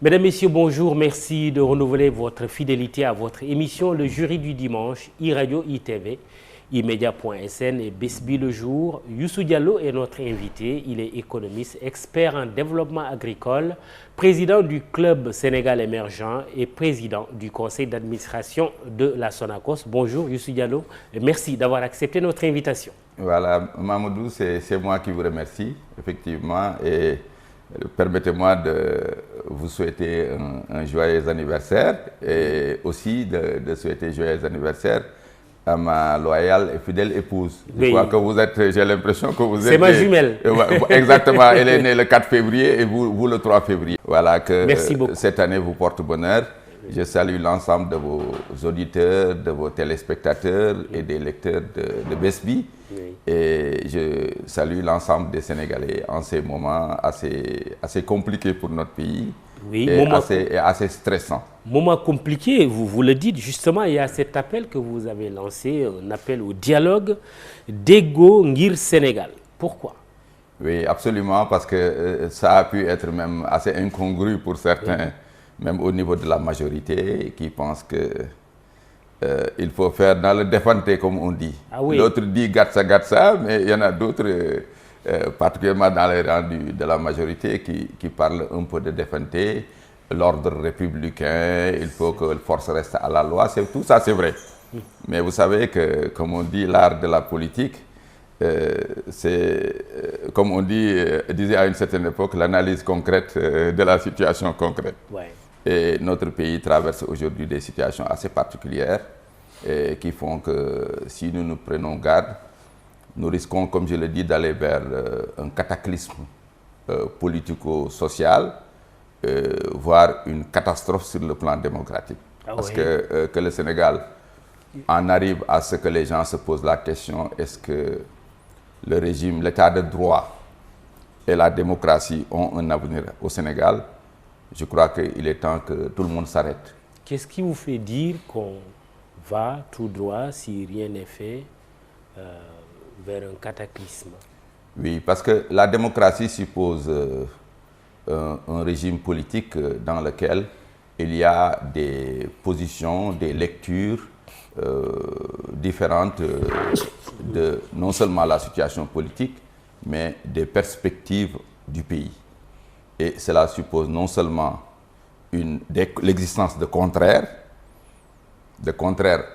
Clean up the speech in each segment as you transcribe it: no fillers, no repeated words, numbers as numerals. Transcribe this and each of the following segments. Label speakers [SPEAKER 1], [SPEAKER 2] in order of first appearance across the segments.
[SPEAKER 1] Mesdames, Messieurs, bonjour. Merci de renouveler votre fidélité à votre émission Le Jury du Dimanche, iRadio, ITV, imedia.sn et Besbi le jour. Youssou Diallo est notre invité. Il est économiste, expert en développement agricole, président du Club Sénégal émergent et président du conseil d'administration de la Sonacos. Bonjour Youssou Diallo et merci d'avoir accepté notre invitation.
[SPEAKER 2] Voilà, Mamadou, c'est moi qui vous remercie, effectivement, et permettez-moi de vous souhaiter un joyeux anniversaire et aussi de souhaiter joyeux anniversaire à ma loyale et fidèle épouse. Je crois que vous êtes, j'ai l'impression que vous êtes...
[SPEAKER 1] C'est ma jumelle.
[SPEAKER 2] Exactement, elle est née le 4 février et vous le 3 février. Voilà, que cette année vous porte bonheur. Je salue l'ensemble de vos auditeurs, de vos téléspectateurs et des lecteurs de Besbi. Et je salue l'ensemble des Sénégalais en ces moments assez compliqués pour notre pays et assez stressants.
[SPEAKER 1] Moment compliqué, vous le dites justement, il y a cet appel que vous avez lancé, un appel au dialogue d'Ego Ngir Sénégal. Pourquoi?
[SPEAKER 2] Oui, absolument, parce que ça a pu être même assez incongru pour certains, même au niveau de la majorité, qui pensent que il faut faire dans le défanté, comme on dit. L'autre dit gatsa, mais il y en a d'autres, particulièrement dans les rangs de la majorité, qui parlent un peu de défanté, l'ordre républicain, il faut que la force reste à la loi. Tout ça, c'est vrai. Mais vous savez que, comme on dit, l'art de la politique, c'est, comme on disait à une certaine époque, l'analyse concrète de la situation concrète. Et notre pays traverse aujourd'hui des situations assez particulières qui font que si nous nous prenons garde, nous risquons, comme je le dis, d'aller vers un cataclysme politico-social, voire une catastrophe sur le plan démocratique. Parce que le Sénégal en arrive à ce que les gens se posent la question, est-ce que le régime, l'état de droit et la démocratie ont un avenir au Sénégal? Je crois qu'il est temps que tout le monde s'arrête.
[SPEAKER 1] Qu'est-ce qui vous fait dire qu'on va tout droit, si rien n'est fait, vers un cataclysme?
[SPEAKER 2] Oui, parce que la démocratie suppose un régime politique dans lequel il y a des positions, des lectures différentes de non seulement la situation politique, mais des perspectives du pays. Et cela suppose non seulement l'existence de contraires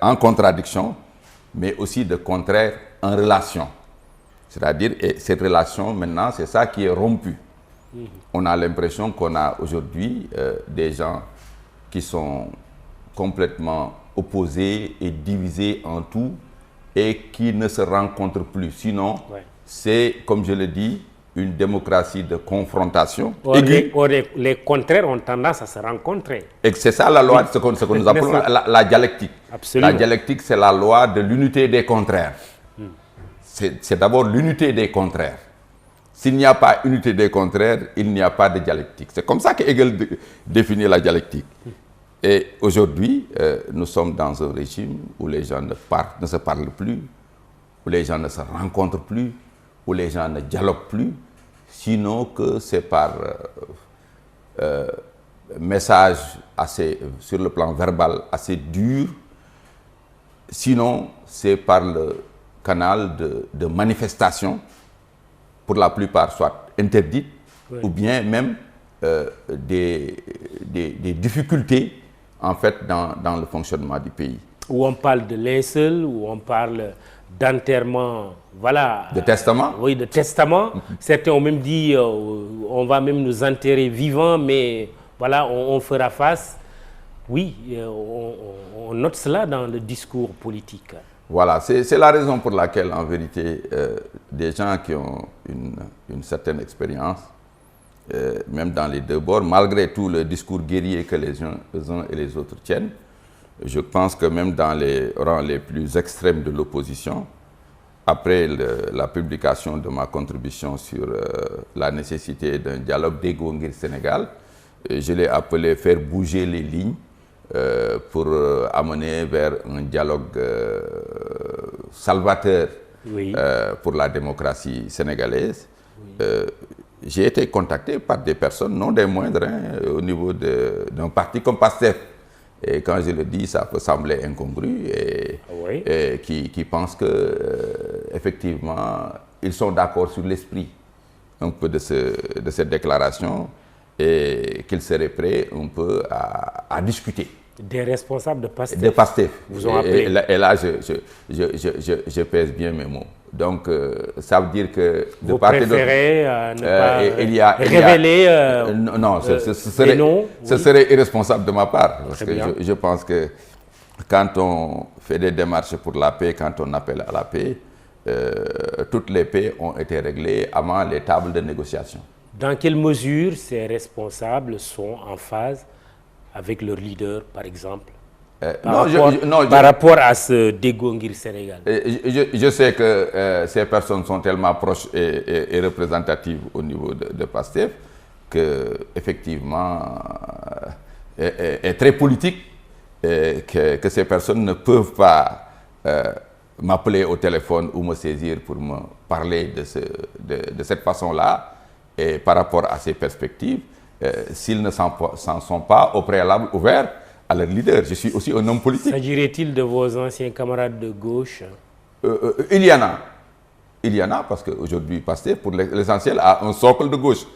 [SPEAKER 2] en contradiction, mais aussi de contraires en relation. C'est-à-dire, et cette relation, maintenant, c'est ça qui est rompu. On a l'impression qu'on a aujourd'hui des gens qui sont complètement opposés et divisés en tout et qui ne se rencontrent plus. Sinon, c'est, comme je le dis, une démocratie de confrontation.
[SPEAKER 1] Les contraires ont tendance à se rencontrer.
[SPEAKER 2] Et c'est ça la loi, ce que nous appelons la dialectique.
[SPEAKER 1] Absolument.
[SPEAKER 2] La dialectique, c'est la loi de l'unité des contraires. C'est d'abord l'unité des contraires. S'il n'y a pas unité des contraires, il n'y a pas de dialectique. C'est comme ça que Hegel définit la dialectique. Et aujourd'hui, nous sommes dans un régime où les gens ne se parlent plus, où les gens ne se rencontrent plus, où les gens ne dialoguent plus, sinon que c'est par message sur le plan verbal assez dur, sinon c'est par le canal de manifestation, pour la plupart soit interdites, ou bien même des difficultés en fait dans le fonctionnement du pays.
[SPEAKER 1] Où on parle de linceul, où on parle d'enterrement, voilà.
[SPEAKER 2] De testament.
[SPEAKER 1] Oui, de testament. Certains ont même dit, on va même nous enterrer vivants, mais voilà, on fera face. Oui, on note cela dans le discours politique.
[SPEAKER 2] Voilà, c'est la raison pour laquelle, en vérité, des gens qui ont une certaine expérience, même dans les deux bords, malgré tout le discours guerrier que les uns et les autres tiennent, je pense que même dans les rangs les plus extrêmes de l'opposition, après la publication de ma contribution sur la nécessité d'un dialogue d'Ego Ngir Sénégal, je l'ai appelé faire bouger les lignes pour amener vers un dialogue salvateur pour la démocratie sénégalaise. j'ai été contacté par des personnes, non des moindres, hein, au niveau d'un parti comme PASTEF. Et quand je le dis, ça peut sembler incongru, et qui pensent que, effectivement, ils sont d'accord sur l'esprit un peu de cette déclaration, et qu'ils seraient prêts un peu à discuter.
[SPEAKER 1] Des responsables de PASTEF.
[SPEAKER 2] De PASTEF.
[SPEAKER 1] Vous ont appelé.
[SPEAKER 2] Et là, je pèse bien mes mots. Donc, ça veut dire que...
[SPEAKER 1] Vous préférez ne pas révéler
[SPEAKER 2] non, ce serait irresponsable de ma part. Parce que je pense que quand on fait des démarches pour la paix, quand on appelle à la paix, toutes les paix ont été réglées avant les tables de négociation.
[SPEAKER 1] Dans quelle mesure ces responsables sont en phase avec leur leader, par exemple, par rapport à ce Dégongir Sénégal?
[SPEAKER 2] Je sais que ces personnes sont tellement proches et représentatives au niveau de PASTEF que, effectivement, est très politique, et que ces personnes ne peuvent pas m'appeler au téléphone ou me saisir pour me parler de cette façon-là, et par rapport à ces perspectives, s'ils ne s'en sont pas au préalable ouverts à leur leader. Je suis aussi un homme politique.
[SPEAKER 1] S'agirait-il de vos anciens camarades de gauche?
[SPEAKER 2] Il y en a. Il y en a, parce qu'aujourd'hui, PASTEF, pour l'essentiel, a un socle de gauche.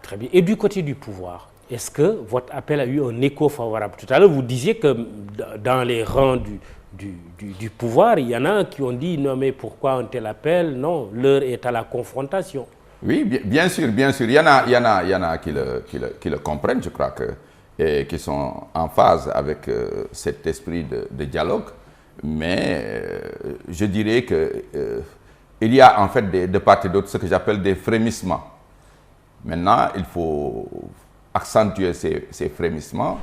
[SPEAKER 1] Très bien. Et du côté du pouvoir, est-ce que votre appel a eu un écho favorable? Tout à l'heure, vous disiez que dans les rangs du pouvoir, il y en a qui ont dit « Non, mais pourquoi un tel appel ?» Non, l'heure est à la confrontation.
[SPEAKER 2] Oui, bien sûr, bien sûr. Il y en a qui le comprennent, je crois, et qui sont en phase avec cet esprit de dialogue. Mais je dirais qu'il y a en fait de part et d'autre ce que j'appelle des frémissements. Maintenant, il faut accentuer ces frémissements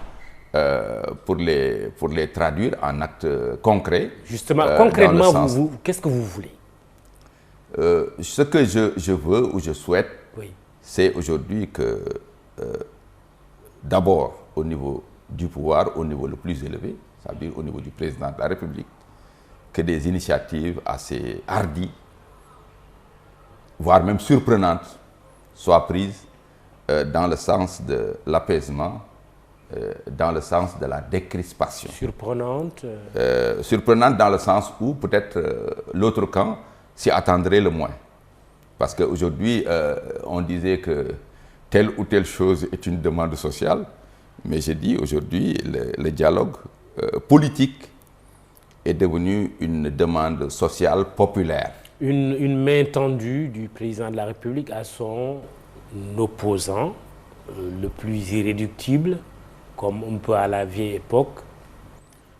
[SPEAKER 2] pour les traduire en actes concrets.
[SPEAKER 1] Justement, concrètement, qu'est-ce que vous voulez?
[SPEAKER 2] Ce que je veux ou je souhaite,
[SPEAKER 1] oui,
[SPEAKER 2] c'est aujourd'hui que, d'abord, au niveau du pouvoir, au niveau le plus élevé, c'est-à-dire au niveau du président de la République, que des initiatives assez hardies, voire même surprenantes, soient prises dans le sens de l'apaisement, dans le sens de la décrispation.
[SPEAKER 1] Surprenante
[SPEAKER 2] Surprenante dans le sens où peut-être l'autre camp s'y attendrait le moins. Parce qu'aujourd'hui, on disait que telle ou telle chose est une demande sociale, mais je dis aujourd'hui, le dialogue politique est devenu une demande sociale populaire.
[SPEAKER 1] Une main tendue du président de la République à son opposant, le plus irréductible, comme on peut à la vieille époque.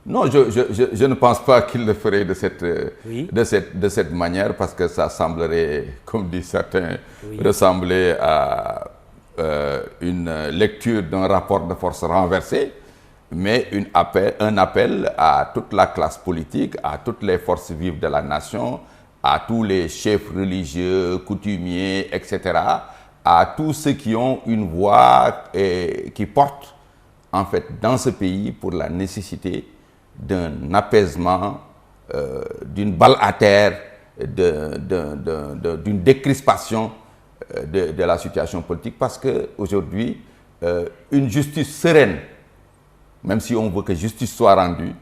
[SPEAKER 2] Non, je ne pense pas qu'il le ferait de
[SPEAKER 1] oui,
[SPEAKER 2] cette manière, parce que ça semblerait, comme disent certains,
[SPEAKER 1] oui,
[SPEAKER 2] ressembler à une lecture d'un rapport de force renversé, mais un appel à toute la classe politique, à toutes les forces vives de la nation, à tous les chefs religieux, coutumiers, etc., à tous ceux qui ont une voix et qui portent, en fait, dans ce pays pour la nécessité d'un apaisement, d'une balle à terre, d'une décrispation de la situation politique, parce qu'aujourd'hui, une justice sereine, même si on veut que justice soit rendue,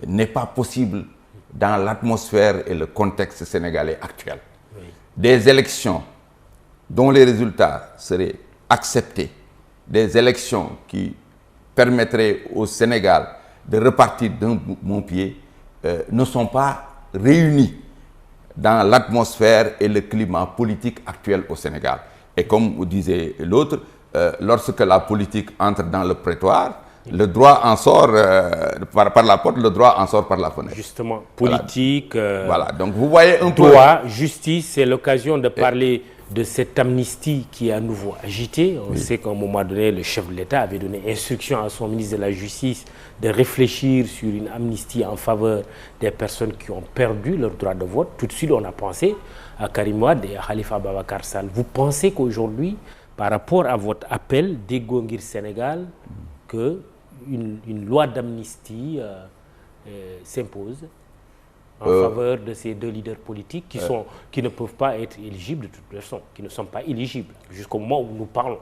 [SPEAKER 2] n'est pas possible dans l'atmosphère et le contexte sénégalais actuel.
[SPEAKER 1] oui.
[SPEAKER 2] Des élections dont les résultats seraient acceptés, des élections qui permettraient au Sénégal de repartir d'un bon pied, ne sont pas réunis dans l'atmosphère et le climat politique actuel au Sénégal. Et comme vous disait l'autre, lorsque la politique entre dans le prétoire, le droit en sort par la porte, le droit en sort par la fenêtre.
[SPEAKER 1] Justement, politique,
[SPEAKER 2] voilà. Donc vous voyez un
[SPEAKER 1] droit, justice, c'est l'occasion de parler de cette amnistie qui est à nouveau agitée. On sait qu'à un moment donné, le chef de l'État avait donné instruction à son ministre de la Justice de réfléchir sur une amnistie en faveur des personnes qui ont perdu leur droit de vote. Tout de suite, on a pensé à Karim Wade et à Khalifa Ababacar Sall. Vous pensez qu'aujourd'hui, par rapport à votre appel Dégongir Sénégal, qu'une loi d'amnistie s'impose en faveur de ces deux leaders politiques qui ne peuvent pas être éligibles de toute façon, qui ne sont pas éligibles jusqu'au moment où nous parlons.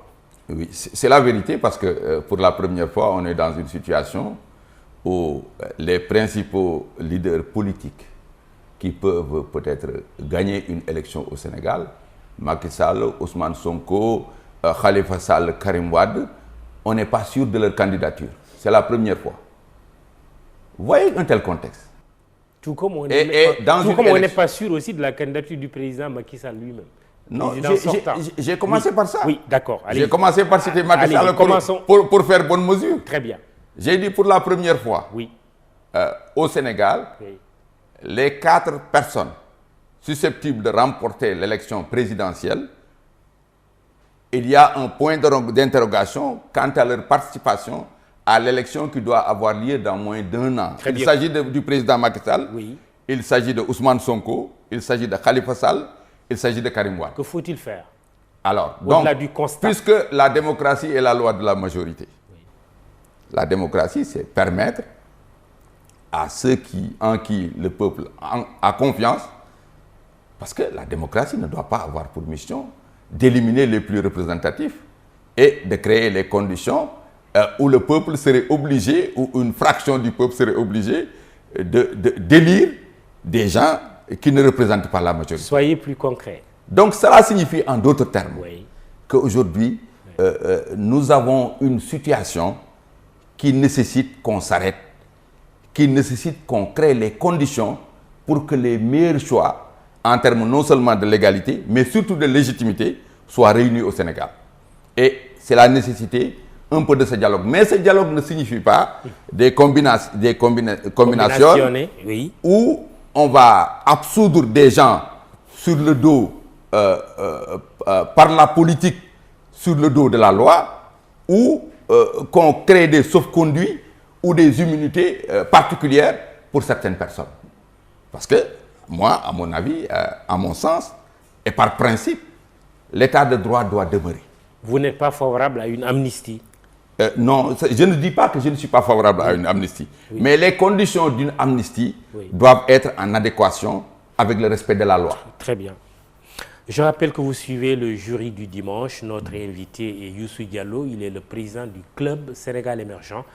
[SPEAKER 2] Oui, c'est la vérité parce que pour la première fois, on est dans une situation où les principaux leaders politiques qui peuvent peut-être gagner une élection au Sénégal, Macky Sall, Ousmane Sonko, Khalifa Sall, Karim Wade, on n'est pas sûr de leur candidature. C'est la première fois. Vous voyez un tel contexte.
[SPEAKER 1] Tout comme on n'est pas sûr aussi de la candidature du président Macky Sall lui-même.
[SPEAKER 2] Non, j'ai commencé par ça.
[SPEAKER 1] Oui, d'accord.
[SPEAKER 2] J'ai commencé par citer Macky Sall pour faire bonne mesure.
[SPEAKER 1] Très bien.
[SPEAKER 2] J'ai dit pour la première fois,
[SPEAKER 1] oui.
[SPEAKER 2] Au Sénégal, oui, les 4 personnes susceptibles de remporter l'élection présidentielle, il y a un point d'interrogation quant à leur participation à l'élection qui doit avoir lieu dans moins d'1 an. Il s'agit du président Macky Sall,
[SPEAKER 1] oui,
[SPEAKER 2] il s'agit de Ousmane Sonko, il s'agit de Khalifa Sall, il s'agit de Karim Wade.
[SPEAKER 1] Que faut-il faire?
[SPEAKER 2] Alors, donc, puisque la démocratie est la loi de la majorité, oui, la démocratie, c'est permettre à ceux en qui le peuple a confiance, parce que la démocratie ne doit pas avoir pour mission d'éliminer les plus représentatifs et de créer les conditions où le peuple serait obligé, ou une fraction du peuple serait obligée d'élire des gens qui ne représentent pas la majorité.
[SPEAKER 1] Soyez plus concret.
[SPEAKER 2] Donc cela signifie en d'autres termes,
[SPEAKER 1] oui,
[SPEAKER 2] qu'aujourd'hui, oui, nous avons une situation qui nécessite qu'on s'arrête, qui nécessite qu'on crée les conditions pour que les meilleurs choix, en termes non seulement de légalité, mais surtout de légitimité, soient réunis au Sénégal. Et c'est la nécessité un peu de ce dialogue. Mais ce dialogue ne signifie pas des combinations
[SPEAKER 1] oui,
[SPEAKER 2] où on va absoudre des gens sur le dos, par la politique, sur le dos de la loi, ou qu'on crée des sauf-conduits ou des immunités particulières pour certaines personnes. Parce que, moi, à mon avis, à mon sens, et par principe, l'état de droit doit demeurer.
[SPEAKER 1] Vous n'êtes pas favorable à une amnistie?
[SPEAKER 2] Non, je ne dis pas que je ne suis pas favorable à une amnistie. Oui. Mais les conditions d'une amnistie, oui, doivent être en adéquation avec le respect de la loi.
[SPEAKER 1] Très bien. Je rappelle que vous suivez le jury du dimanche. Notre invité est Youssou Diallo. Il est le président du Club Sénégal Émergent,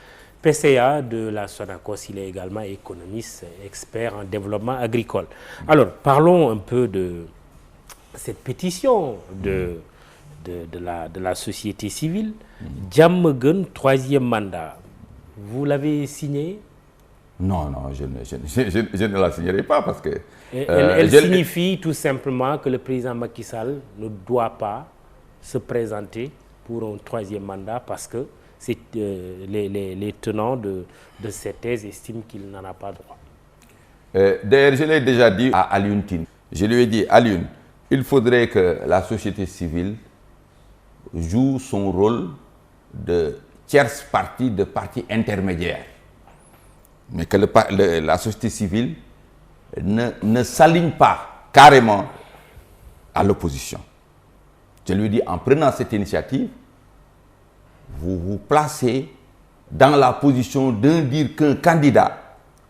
[SPEAKER 1] PCA de la Sonacos. Il est également économiste, expert en développement agricole. Alors, parlons un peu de cette pétition de la société civile. Diamaguène, 3e mandat. Vous l'avez signé?
[SPEAKER 2] Non, non, je ne la signerai pas parce que...
[SPEAKER 1] Elle signifie tout simplement que le président Macky Sall ne doit pas se présenter pour un 3e mandat parce que les tenants de cette thèse estiment qu'il n'en a pas droit.
[SPEAKER 2] D'ailleurs, je l'ai déjà dit à Alioune Tine. Je lui ai dit, Alioune, il faudrait que la société civile joue son rôle de tierce partie, de partie intermédiaire. Mais que la société civile ne s'aligne pas carrément à l'opposition. Je lui dis, en prenant cette initiative, vous vous placez dans la position de dire qu'un candidat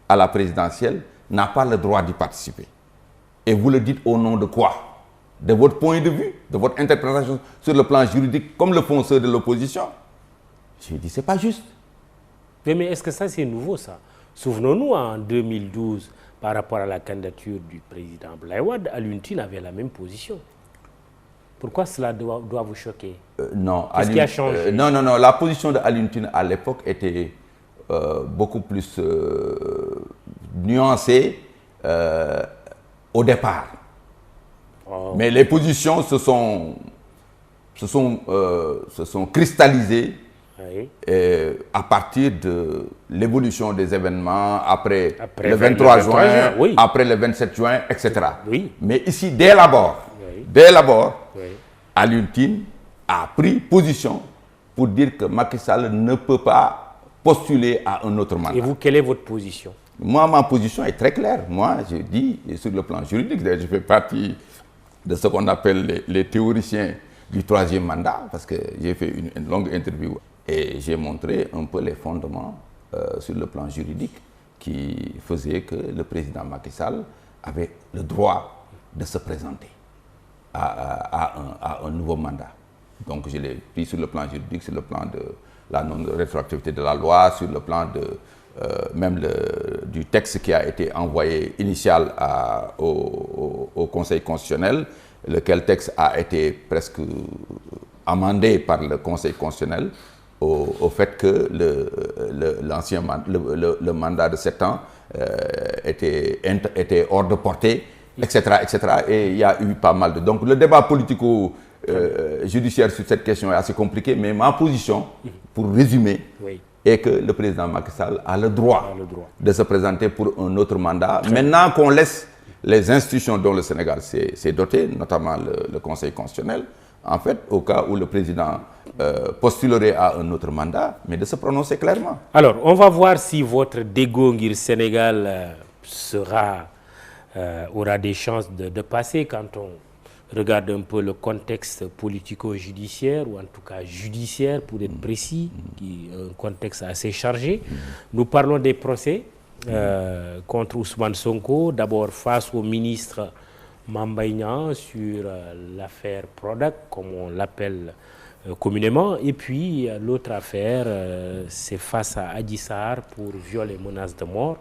[SPEAKER 2] à la présidentielle n'a pas le droit d'y participer. Et vous le dites au nom de quoi? De votre point de vue, de votre interprétation sur le plan juridique, comme le font ceux de l'opposition? Je lui ai dit, c'est pas juste.
[SPEAKER 1] Mais est-ce que ça, c'est nouveau, ça? Souvenons-nous, en 2012, par rapport à la candidature du président Abdoulaye Wade, Alioune Tine avait la même position. Pourquoi cela doit vous choquer?
[SPEAKER 2] Non.
[SPEAKER 1] Qu'est-ce qui a changé?
[SPEAKER 2] Non. La position de Alioune Tine à l'époque était beaucoup plus nuancée au départ. Oh. Mais les positions se sont cristallisées, oui, à partir de l'évolution des événements après le 23 juin, oui, après le 27 juin, etc.
[SPEAKER 1] Oui.
[SPEAKER 2] Mais ici, dès l'abord, oui, Alioune Tine a pris position pour dire que Macky Sall ne peut pas postuler à un autre mandat.
[SPEAKER 1] Et vous, quelle est votre position?
[SPEAKER 2] Moi, ma position est très claire. Moi, je dis, sur le plan juridique, je fais partie de ce qu'on appelle les théoriciens du 3e mandat, parce que j'ai fait une longue interview et j'ai montré un peu les fondements sur le plan juridique qui faisait que le président Macky Sall avait le droit de se présenter à un nouveau mandat. Donc je l'ai pris sur le plan juridique, sur le plan de la non-rétroactivité de la loi, sur le plan de du texte qui a été envoyé initial au Conseil constitutionnel, lequel texte a été presque amendé par le Conseil constitutionnel au fait que le mandat de 7 ans était hors de portée, etc., etc. Et il y a eu pas mal de... Donc le débat politico-judiciaire sur cette question est assez compliqué, mais ma position, pour résumer, est que le président Macky Sall a le droit de se présenter pour un autre mandat. Maintenant qu'on laisse les institutions dont le Sénégal s'est doté, notamment le Conseil constitutionnel, en fait, au cas où le président postulerait à un autre mandat, mais de se prononcer clairement.
[SPEAKER 1] Alors, on va voir si votre Dégongir Sénégal aura des chances de passer quand on regarde un peu le contexte politico-judiciaire, ou en tout cas judiciaire, pour être précis, qui est un contexte assez chargé. Nous parlons des procès contre Ousmane Sonko, d'abord face au ministre Mame Mbaye Niang sur l'affaire Prodac, comme on l'appelle communément, et puis l'autre affaire, c'est face à Adji Sarr pour viol et menaces de mort.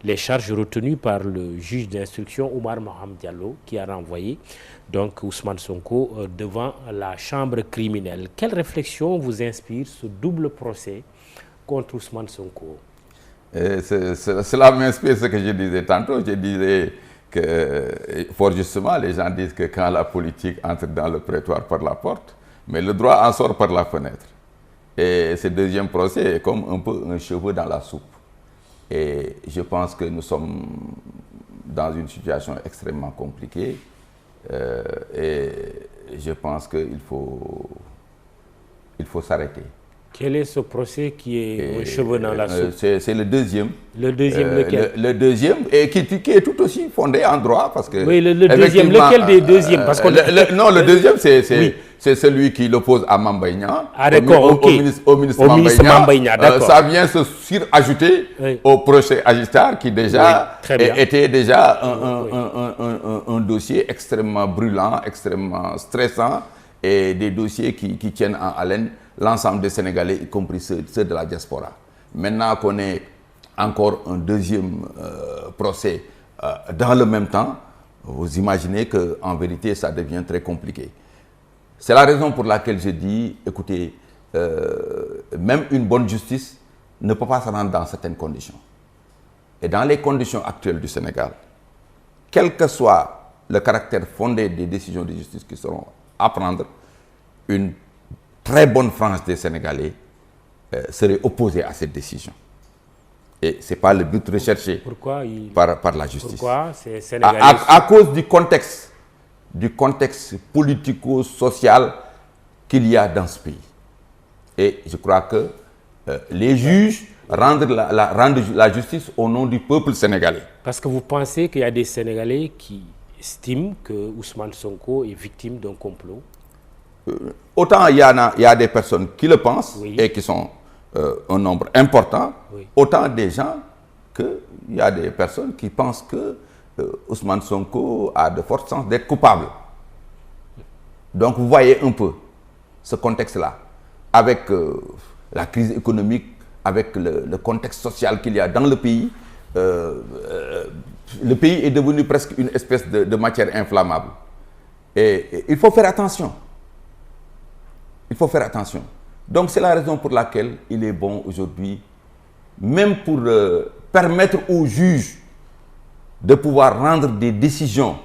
[SPEAKER 1] Les charges retenues par le juge d'instruction Oumar Maham Diallo, qui a renvoyé donc Ousmane Sonko devant la chambre criminelle. Quelle réflexion vous inspire ce double procès contre Ousmane Sonko?
[SPEAKER 2] Cela m'inspire ce que je disais tantôt. Je disais que, fort justement, les gens disent que quand la politique entre dans le prétoire par la porte, mais le droit en sort par la fenêtre. Et ce deuxième procès est comme un peu un cheveu dans la soupe. Et je pense que nous sommes dans une situation extrêmement compliquée. Et je pense qu'il faut s'arrêter.
[SPEAKER 1] Quel est ce procès qui est un cheveu dans la soupe?
[SPEAKER 2] C'est le deuxième.
[SPEAKER 1] Le deuxième, lequel?
[SPEAKER 2] Le deuxième, et qui est tout aussi fondé en droit. Parce que,
[SPEAKER 1] oui, le deuxième. Lequel des deuxièmes? Parce que
[SPEAKER 2] non, le deuxième, c'est celui qui l'oppose à Mame Mbaye Niang.
[SPEAKER 1] Ah, d'accord,
[SPEAKER 2] au ministre Mame Mbaye Niang. Ça vient se surajouter au procès Adji Sarr, qui déjà était déjà un dossier extrêmement brûlant, extrêmement stressant, et des dossiers qui tiennent en haleine l'ensemble des Sénégalais, y compris ceux de la diaspora. Maintenant qu'on ait encore un deuxième procès dans le même temps, vous imaginez qu'en vérité, ça devient très compliqué. C'est la raison pour laquelle je dis, écoutez, même une bonne justice ne peut pas se rendre dans certaines conditions. Et dans les conditions actuelles du Sénégal, quel que soit le caractère fondé des décisions de justice qui seront à prendre, une très bonne frange des Sénégalais serait opposée à cette décision. Et ce n'est pas le but recherché par la justice.
[SPEAKER 1] Pourquoi ces Sénégalais
[SPEAKER 2] à cause du contexte politico-social qu'il y a dans ce pays. Et je crois que les juges rendent la justice au nom du peuple sénégalais.
[SPEAKER 1] Parce que vous pensez qu'il y a des Sénégalais qui estiment que Ousmane Sonko est victime d'un complot?
[SPEAKER 2] Autant il y a des personnes qui le pensent, et qui sont un nombre important, autant des gens qu'il y a des personnes qui pensent que Ousmane Sonko a de fortes chances d'être coupable. Donc vous voyez un peu ce contexte-là, avec la crise économique, avec le contexte social qu'il y a dans le pays. Le pays est devenu presque une espèce de matière inflammable. Et il faut faire attention. Il faut faire attention. Donc c'est la raison pour laquelle il est bon aujourd'hui, même pour permettre aux juges de pouvoir rendre des décisions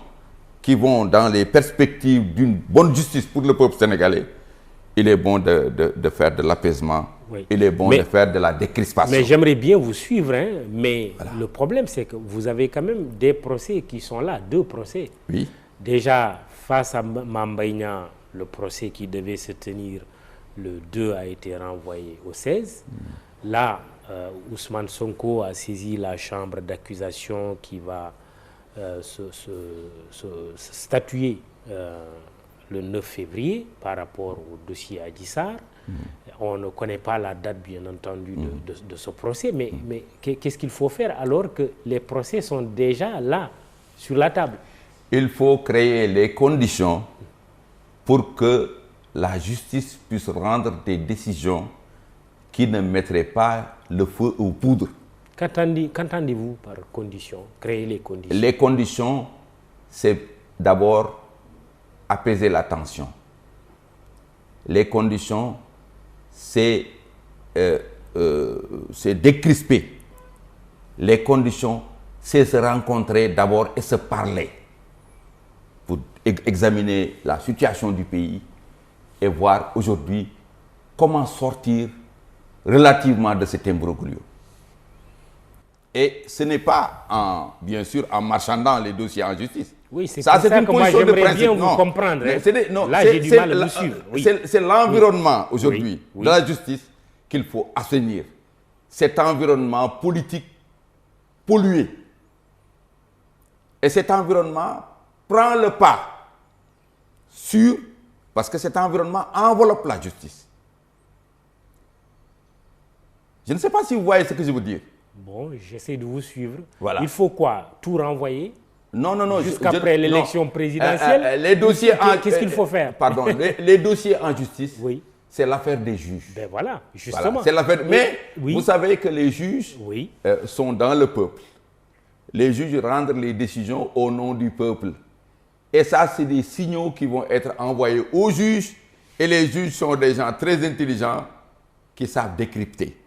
[SPEAKER 2] qui vont dans les perspectives d'une bonne justice pour le peuple sénégalais, il est bon de faire de l'apaisement, il est bon de faire de la décrispation.
[SPEAKER 1] Mais j'aimerais bien vous suivre, mais le problème c'est que vous avez quand même des procès qui sont là, 2 procès.
[SPEAKER 2] Oui.
[SPEAKER 1] Déjà, face à Mame Mbaye Niang, le procès qui devait se tenir le 2 a été renvoyé au 16. Là, Ousmane Sonko a saisi la chambre d'accusation qui va statuer le 9 février par rapport au dossier Adji Sarr. On ne connaît pas la date, bien entendu, de ce procès, mais qu'est-ce qu'il faut faire alors que les procès sont déjà là, sur la table?
[SPEAKER 2] Il faut créer les conditions pour que la justice puisse rendre des décisions qui ne mettraient pas le feu aux poudres.
[SPEAKER 1] Qu'entendez-vous par conditions? Créer les conditions?
[SPEAKER 2] Les conditions, c'est d'abord apaiser la tension. Les conditions, c'est décrisper. Les conditions, c'est se rencontrer d'abord et se parler pour examiner la situation du pays et voir aujourd'hui comment sortir relativement de cet imbroglio. Et ce n'est pas, bien sûr, en marchandant les dossiers en justice.
[SPEAKER 1] Oui, c'est ça que moi j'aimerais bien vous comprendre. Là, j'ai du mal à vous suivre. Oui.
[SPEAKER 2] C'est l'environnement aujourd'hui de la justice qu'il faut assainir. Cet environnement politique pollué. Et cet environnement prend le pas sur, parce que cet environnement enveloppe la justice. Je ne sais pas si vous voyez ce que je veux dire.
[SPEAKER 1] Bon, j'essaie de vous suivre.
[SPEAKER 2] Voilà.
[SPEAKER 1] Il faut quoi? Tout renvoyer?
[SPEAKER 2] Non.
[SPEAKER 1] Jusqu'après l'élection présidentielle?
[SPEAKER 2] Les dossiers
[SPEAKER 1] qu'est-ce qu'il faut faire?
[SPEAKER 2] Pardon, les dossiers en justice,
[SPEAKER 1] oui.
[SPEAKER 2] C'est l'affaire des juges.
[SPEAKER 1] Ben voilà, justement.
[SPEAKER 2] Voilà, c'est l'affaire. Mais vous savez que les juges sont dans le peuple. Les juges rendent les décisions au nom du peuple. Et ça, c'est des signaux qui vont être envoyés aux juges. Et les juges sont des gens très intelligents qui savent décrypter.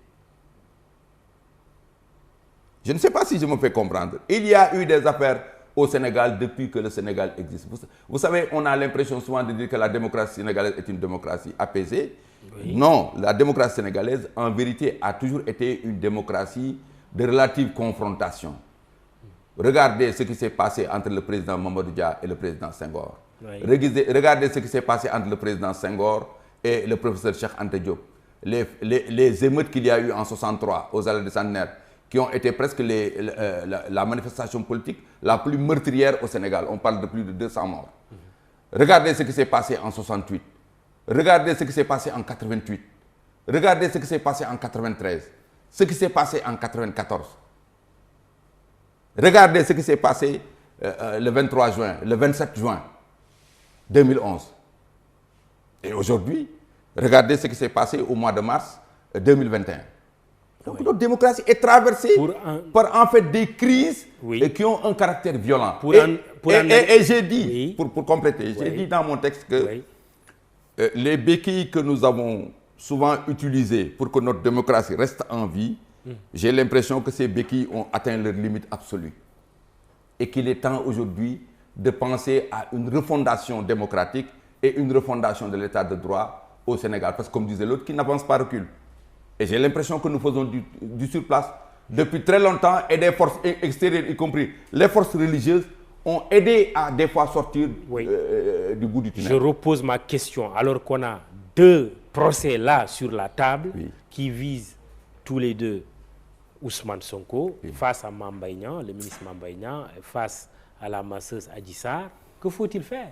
[SPEAKER 2] Je ne sais pas si je me fais comprendre. Il y a eu des affaires au Sénégal depuis que le Sénégal existe. Vous savez, on a l'impression souvent de dire que la démocratie sénégalaise est une démocratie apaisée. Oui. Non, la démocratie sénégalaise, en vérité, a toujours été une démocratie de relative confrontation. Regardez ce qui s'est passé entre le président Mamadou Dia et le président Senghor. Oui. Regardez ce qui s'est passé entre le président Senghor et le professeur Cheikh Anta Diop. Les émeutes qu'il y a eu en 1963 aux Allées de Centenaire, qui ont été presque la manifestation politique la plus meurtrière au Sénégal. On parle de plus de 200 morts. Regardez ce qui s'est passé en 68. Regardez ce qui s'est passé en 88. Regardez ce qui s'est passé en 93. Ce qui s'est passé en 94. Regardez ce qui s'est passé le 23 juin, le 27 juin 2011. Et aujourd'hui, regardez ce qui s'est passé au mois de mars 2021. Donc notre démocratie est traversée par en fait des crises qui ont un caractère violent. Et j'ai dit, pour compléter, j'ai dit dans mon texte que les béquilles que nous avons souvent utilisées pour que notre démocratie reste en vie, j'ai l'impression que ces béquilles ont atteint leur limite absolue. Et qu'il est temps aujourd'hui de penser à une refondation démocratique et une refondation de l'état de droit au Sénégal. Parce que comme disait l'autre, qui n'avance pas recule. Et j'ai l'impression que nous faisons du surplace depuis très longtemps et des forces extérieures, y compris les forces religieuses, ont aidé à des fois sortir du bout du tunnel.
[SPEAKER 1] Je repose ma question. Alors qu'on a deux procès là sur la table qui visent tous les deux Ousmane Sonko face à Mame Mbaye Niang, le ministre Mame Mbaye Niang, face à la masseuse Adji Sarr, que faut-il faire?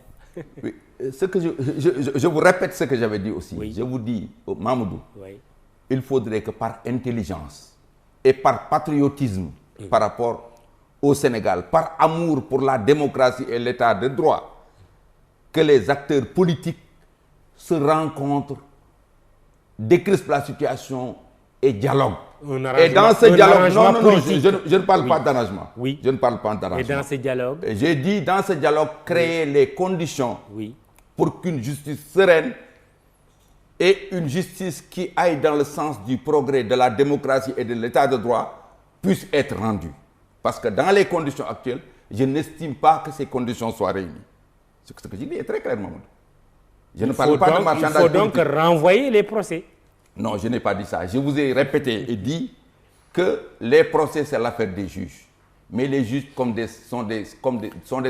[SPEAKER 2] Ce que je vous répète ce que j'avais dit aussi. Je vous dis, Mamadou, il faudrait que par intelligence et par patriotisme par rapport au Sénégal, par amour pour la démocratie et l'état de droit, que les acteurs politiques se rencontrent, décrispent la situation et dialoguent. Et dans ce dialogue, je ne parle pas d'arrangement. Je ne parle pas d'arrangement.
[SPEAKER 1] Et dans ce dialogue,
[SPEAKER 2] j'ai dit dans ce dialogue, créer les conditions pour qu'une justice sereine et une justice qui aille dans le sens du progrès, de la démocratie et de l'état de droit puisse être rendue. Parce que dans les conditions actuelles, je n'estime pas que ces conditions soient réunies. C'est ce que j'ai dit très clairement. Je ne parle pas de marchandage.
[SPEAKER 1] Il faut donc renvoyer les procès.
[SPEAKER 2] Non, je n'ai pas dit ça. Je vous ai répété et dit que les procès, c'est l'affaire des juges. Mais les juges sont des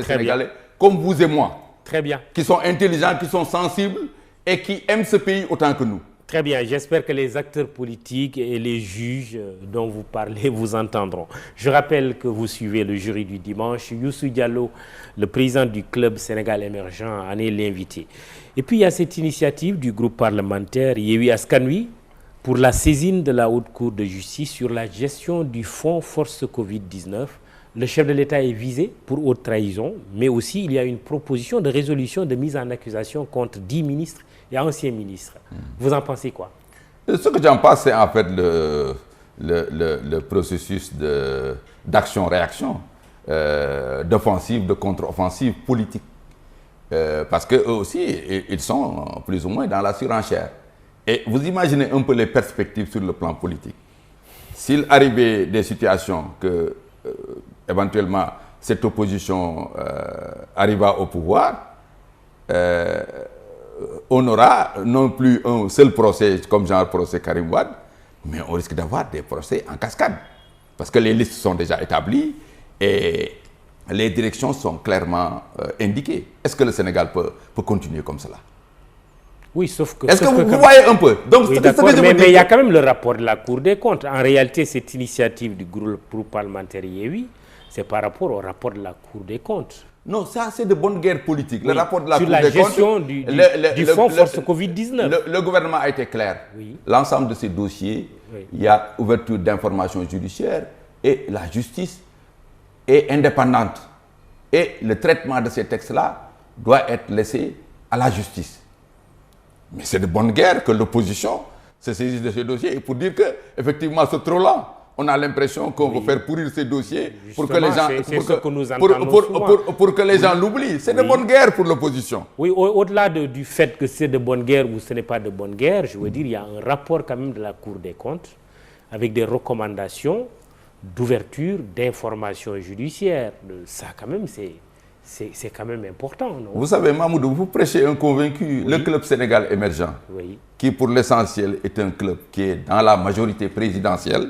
[SPEAKER 2] Sénégalais, comme vous et moi.
[SPEAKER 1] Très bien.
[SPEAKER 2] Qui sont intelligents, qui sont sensibles et qui aiment ce pays autant que nous.
[SPEAKER 1] Très bien, j'espère que les acteurs politiques et les juges dont vous parlez vous entendront. Je rappelle que vous suivez le jury du dimanche. Youssou Diallo, le président du club Sénégal émergent, en est l'invité. Et puis il y a cette initiative du groupe parlementaire Yewwi Askan Wi pour la saisine de la Haute Cour de justice sur la gestion du fonds Force Covid-19. Le chef de l'État est visé pour haute trahison, mais aussi il y a une proposition de résolution de mise en accusation contre 10 ministres et anciens ministres. Vous en pensez quoi?
[SPEAKER 2] Ce que j'en pense, c'est en fait le processus d'action-réaction, d'offensive, de contre-offensive politique. Parce qu'eux aussi, ils sont plus ou moins dans la surenchère. Et vous imaginez un peu les perspectives sur le plan politique. S'il arrivait des situations que, éventuellement, cette opposition arriva au pouvoir, on aura non plus un seul procès comme genre procès Karim Wade, mais on risque d'avoir des procès en cascade. Parce que les listes sont déjà établies et les directions sont clairement indiquées. Est-ce que le Sénégal peut continuer comme cela?
[SPEAKER 1] Oui, sauf que...
[SPEAKER 2] Est-ce que vous voyez un peu? Donc,
[SPEAKER 1] oui, mais il y a quand même le rapport de la Cour des comptes. En réalité, cette initiative du groupe parlementaire Yewwi, c'est par rapport au rapport de la Cour des comptes.
[SPEAKER 2] Non, ça c'est de bonne guerre politique.
[SPEAKER 1] Oui,
[SPEAKER 2] le rapport de la
[SPEAKER 1] sur
[SPEAKER 2] Cour
[SPEAKER 1] la
[SPEAKER 2] des
[SPEAKER 1] gestion
[SPEAKER 2] comptes,
[SPEAKER 1] du fonds Force Covid-19.
[SPEAKER 2] Le gouvernement a été clair.
[SPEAKER 1] Oui.
[SPEAKER 2] L'ensemble de ces dossiers,
[SPEAKER 1] oui.
[SPEAKER 2] Il y a ouverture d'informations judiciaires et la justice est indépendante. Et le traitement de ces textes-là doit être laissé à la justice. Mais c'est de bonne guerre que l'opposition se saisisse de ces dossiers pour dire que, effectivement, c'est trop lent. On a l'impression qu'on veut faire pourrir ces dossiers pour que les gens, pour que les gens l'oublient. C'est de bonne guerre pour l'opposition.
[SPEAKER 1] Oui, au-delà du fait que c'est de bonne guerre ou ce n'est pas de bonne guerre, je veux dire, il y a un rapport quand même de la Cour des comptes avec des recommandations d'ouverture d'informations judiciaires. Ça, quand même, c'est quand même important, non?
[SPEAKER 2] Vous savez, Mamoudou, vous prêchez un convaincu. Oui. Le club Sénégal émergent, oui. Qui pour l'essentiel est un club qui est dans la majorité présidentielle,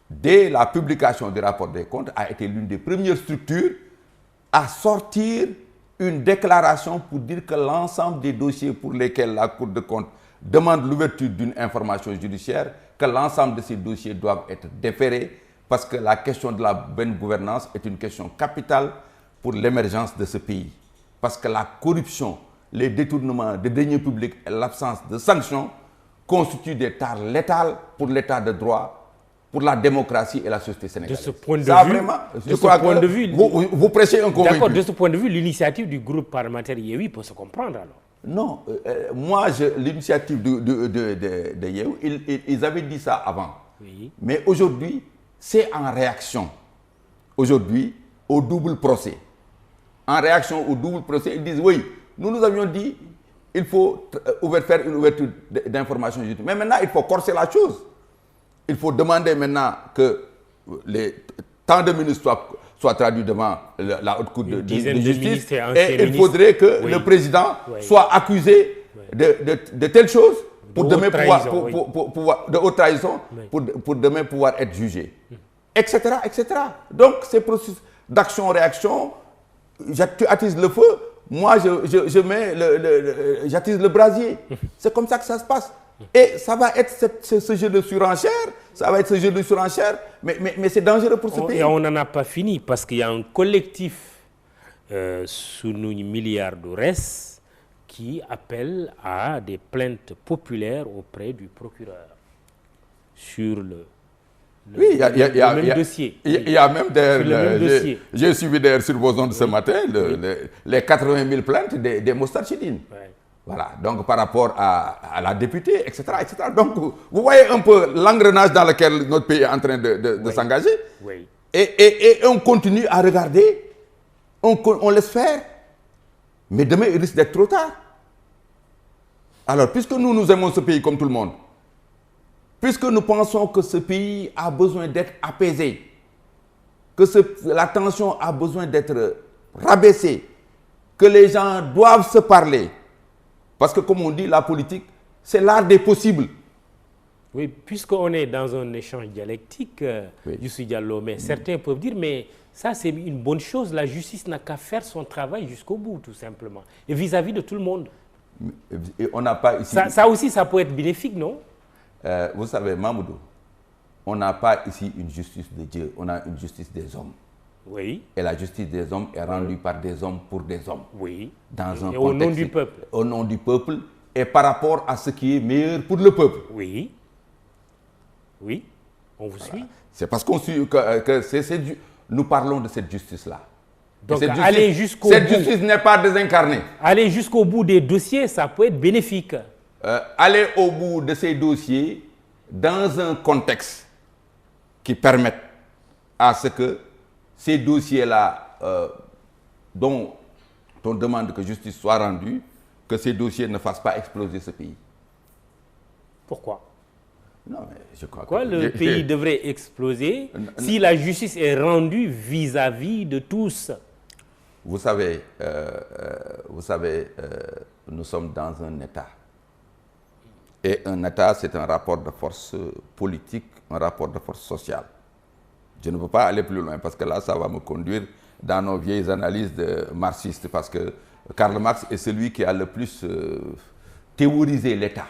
[SPEAKER 2] dès la publication du rapport des comptes, a été l'une des premières structures à sortir une déclaration pour dire que l'ensemble des dossiers pour lesquels la Cour des comptes demande l'ouverture d'une information judiciaire, que l'ensemble de ces dossiers doivent être déférés parce que la question de la bonne gouvernance est une question capitale pour l'émergence de ce pays. Parce que la corruption, les détournements des deniers publics et l'absence de sanctions constituent des tares létales pour l'état de droit, pour la démocratie et la société sénégalaise.
[SPEAKER 1] De ce point de vue,
[SPEAKER 2] vous prêchez un convaincu.
[SPEAKER 1] D'accord, de ce point de vue, l'initiative du groupe parlementaire Yewwi peut se comprendre alors.
[SPEAKER 2] Non, moi, l'initiative de Yewwi, ils avaient dit ça avant. Oui. Mais aujourd'hui, c'est en réaction. Aujourd'hui, au double procès. En réaction au double procès, ils disent oui, nous avions dit il faut faire une ouverture d'information judiciaire. Mais maintenant, il faut corser la chose. Il faut demander maintenant que tant de ministres soient traduits devant la haute cour de justice. Et il faudrait que le président soit accusé de telle chose pour demain pouvoir de haute trahison pour demain pouvoir être jugé. Etc. etc. Donc ces processus d'action-réaction, tu attises le feu, moi j'attise le brasier. C'est comme ça que ça se passe. Et ça va être ce jeu de surenchère, mais c'est dangereux pour ce pays.
[SPEAKER 1] Et on n'en a pas fini parce qu'il y a un collectif sous nos milliards d'ores qui appelle à des plaintes populaires auprès du procureur sur le même dossier.
[SPEAKER 2] Il y a même d'ailleurs, j'ai suivi d'ailleurs sur vos ondes ce matin les 80 000 plaintes des Moustarchidines. Ouais. Voilà, donc par rapport à la députée, etc., etc. Donc, vous voyez un peu l'engrenage dans lequel notre pays est en train de s'engager. Oui. Et on continue à regarder, on laisse faire. Mais demain, il risque d'être trop tard. Alors, puisque nous aimons ce pays comme tout le monde, puisque nous pensons que ce pays a besoin d'être apaisé, que la tension a besoin d'être rabaissée, que les gens doivent se parler, parce que comme on dit, la politique, c'est l'art des possibles.
[SPEAKER 1] Oui, puisqu'on est dans un échange dialectique, Youssou Diallo, mais certains peuvent dire, mais ça c'est une bonne chose, la justice n'a qu'à faire son travail jusqu'au bout, tout simplement, et vis-à-vis de tout le monde.
[SPEAKER 2] Et on n'a pas ici...
[SPEAKER 1] Ça aussi, ça peut être bénéfique, non?
[SPEAKER 2] Vous savez, Mamoudou, on n'a pas ici une justice de Dieu, on a une justice des hommes.
[SPEAKER 1] Oui.
[SPEAKER 2] Et la justice des hommes est rendue par des hommes pour des hommes.
[SPEAKER 1] Oui.
[SPEAKER 2] Dans un
[SPEAKER 1] et
[SPEAKER 2] contexte,
[SPEAKER 1] au nom du peuple.
[SPEAKER 2] Au nom du peuple et par rapport à ce qui est meilleur pour le peuple.
[SPEAKER 1] Oui. Oui. On vous suit.
[SPEAKER 2] C'est parce qu'on suit que nous parlons de cette justice-là.
[SPEAKER 1] Donc,
[SPEAKER 2] cette justice n'est pas désincarnée.
[SPEAKER 1] Aller jusqu'au bout des dossiers, ça peut être bénéfique.
[SPEAKER 2] Aller au bout de ces dossiers dans un contexte qui permette à ce que ces dossiers-là, dont on demande que justice soit rendue, que ces dossiers ne fassent pas exploser ce pays.
[SPEAKER 1] Pourquoi?
[SPEAKER 2] Non, mais je crois
[SPEAKER 1] Pourquoi le pays devrait exploser si la justice est rendue vis-à-vis de tous?
[SPEAKER 2] Vous savez, nous sommes dans un État. Et un État, c'est un rapport de force politique, un rapport de force sociale. Je ne veux pas aller plus loin parce que là, ça va me conduire dans nos vieilles analyses de marxistes parce que Karl Marx est celui qui a le plus théorisé l'État.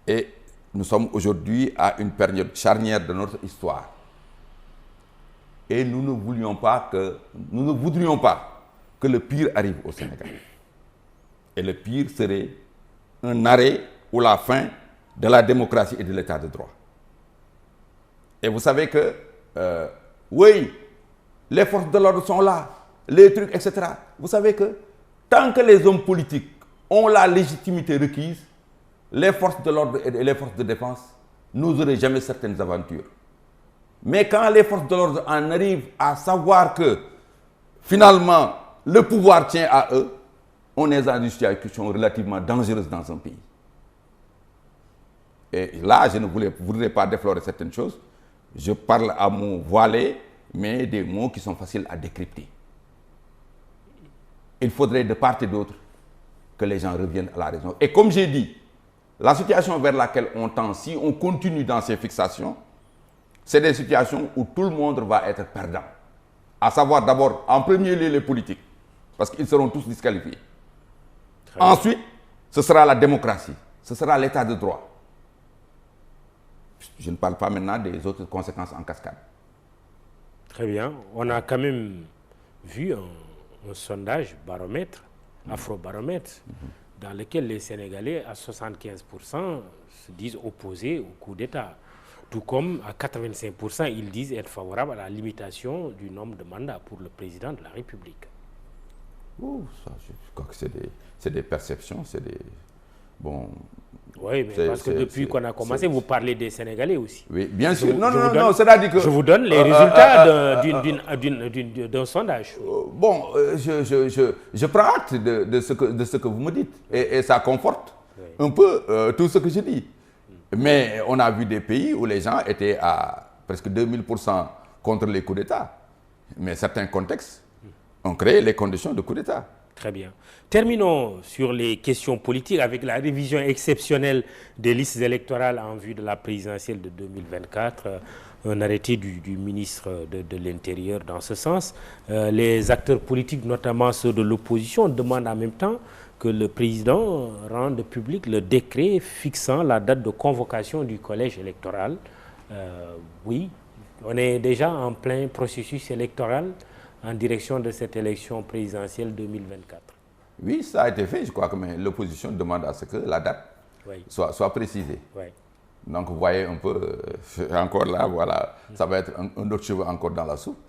[SPEAKER 2] Et nous sommes aujourd'hui à une période charnière de notre histoire. Et nous ne voudrions pas que le pire arrive au Sénégal. Et le pire serait un arrêt ou la fin de la démocratie et de l'état de droit. Et vous savez que, oui, les forces de l'ordre sont là, les trucs, etc. Vous savez que tant que les hommes politiques ont la légitimité requise, les forces de l'ordre et les forces de défense n'oseraient jamais certaines aventures. Mais quand les forces de l'ordre en arrivent à savoir que, finalement, le pouvoir tient à eux, on est dans une situation relativement dangereuse dans un pays. Et là, je ne voudrais pas déflorer certaines choses. Je parle à mots voilés, mais des mots qui sont faciles à décrypter. Il faudrait de part et d'autre que les gens reviennent à la raison. Et comme j'ai dit, la situation vers laquelle on tend, si on continue dans ces fixations, c'est des situations où tout le monde va être perdant. À savoir d'abord, en premier lieu, les politiques, parce qu'ils seront tous disqualifiés. Ensuite, ce sera la démocratie, ce sera l'état de droit. Je ne parle pas maintenant des autres conséquences en cascade.
[SPEAKER 1] Très bien. On a quand même vu un sondage baromètre, afrobaromètre, dans lequel les Sénégalais, à 75%, se disent opposés au coup d'État. Tout comme à 85%, ils disent être favorables à la limitation du nombre de mandats pour le président de la République.
[SPEAKER 2] Oh, ça, je crois que c'est des perceptions, c'est des... Bon...
[SPEAKER 1] Oui, mais parce que depuis qu'on a commencé, vous parlez des Sénégalais aussi.
[SPEAKER 2] Oui, bien sûr. Non, c'est-à-dire que...
[SPEAKER 1] Je vous donne les résultats d'un sondage.
[SPEAKER 2] Bon, je prends acte de ce que vous me dites. Et ça conforte un peu tout ce que je dis. Mais on a vu des pays où les gens étaient à presque 2000% contre les coups d'État. Mais certains contextes ont créé les conditions de coup d'État.
[SPEAKER 1] Très bien. Terminons sur les questions politiques avec la révision exceptionnelle des listes électorales en vue de la présidentielle de 2024. Un arrêté du ministre de l'Intérieur dans ce sens. Les acteurs politiques, notamment ceux de l'opposition, demandent en même temps que le président rende public le décret fixant la date de convocation du collège électoral. Oui, on est déjà en plein processus électoral en direction de cette élection présidentielle 2024.
[SPEAKER 2] Oui, ça a été fait, je crois que l'opposition demande à ce que la date soit précisée.
[SPEAKER 1] Oui.
[SPEAKER 2] Donc vous voyez un peu, encore là, voilà, ça va être un autre cheveu encore dans la soupe.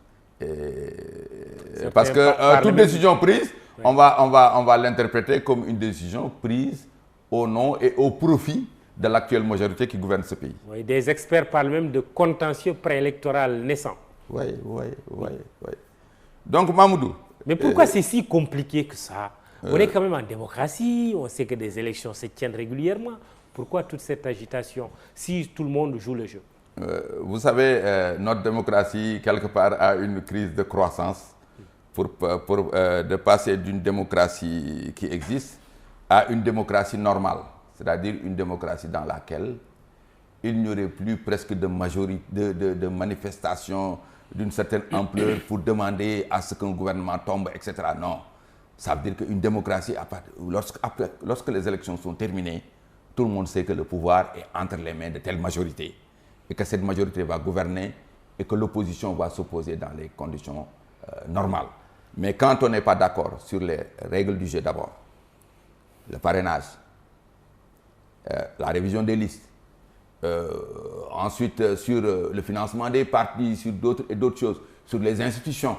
[SPEAKER 2] Parce que toute décision prise, on va l'interpréter comme une décision prise au nom et au profit de l'actuelle majorité qui gouverne ce pays.
[SPEAKER 1] Oui, des experts parlent même de contentieux préélectoral naissant.
[SPEAKER 2] Oui. Donc Mamoudou...
[SPEAKER 1] Mais pourquoi c'est si compliqué que ça? On est quand même en démocratie, on sait que des élections se tiennent régulièrement. Pourquoi toute cette agitation si tout le monde joue le jeu?
[SPEAKER 2] Vous savez, notre démocratie, quelque part, a une crise de croissance de passer d'une démocratie qui existe à une démocratie normale, c'est-à-dire une démocratie dans laquelle il n'y aurait plus presque de majorité, de manifestations d'une certaine ampleur pour demander à ce qu'un gouvernement tombe, etc. Non. Ça veut dire qu'une démocratie, lorsque les élections sont terminées, tout le monde sait que le pouvoir est entre les mains de telle majorité et que cette majorité va gouverner et que l'opposition va s'opposer dans les conditions normales. Mais quand on n'est pas d'accord sur les règles du jeu d'abord, le parrainage, la révision des listes, ensuite sur le financement des partis, sur d'autres choses, sur les institutions,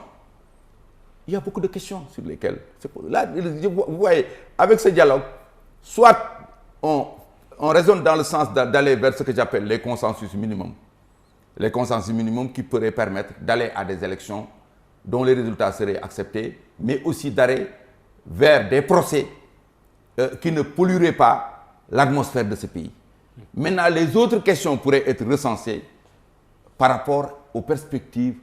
[SPEAKER 2] il y a beaucoup de questions sur lesquelles... Là, vous voyez, avec ce dialogue, soit on raisonne dans le sens d'aller vers ce que j'appelle les consensus minimums. Les consensus minimums qui pourraient permettre d'aller à des élections dont les résultats seraient acceptés, mais aussi d'aller vers des procès qui ne pollueraient pas l'atmosphère de ce pays. Maintenant, les autres questions pourraient être recensées par rapport aux perspectives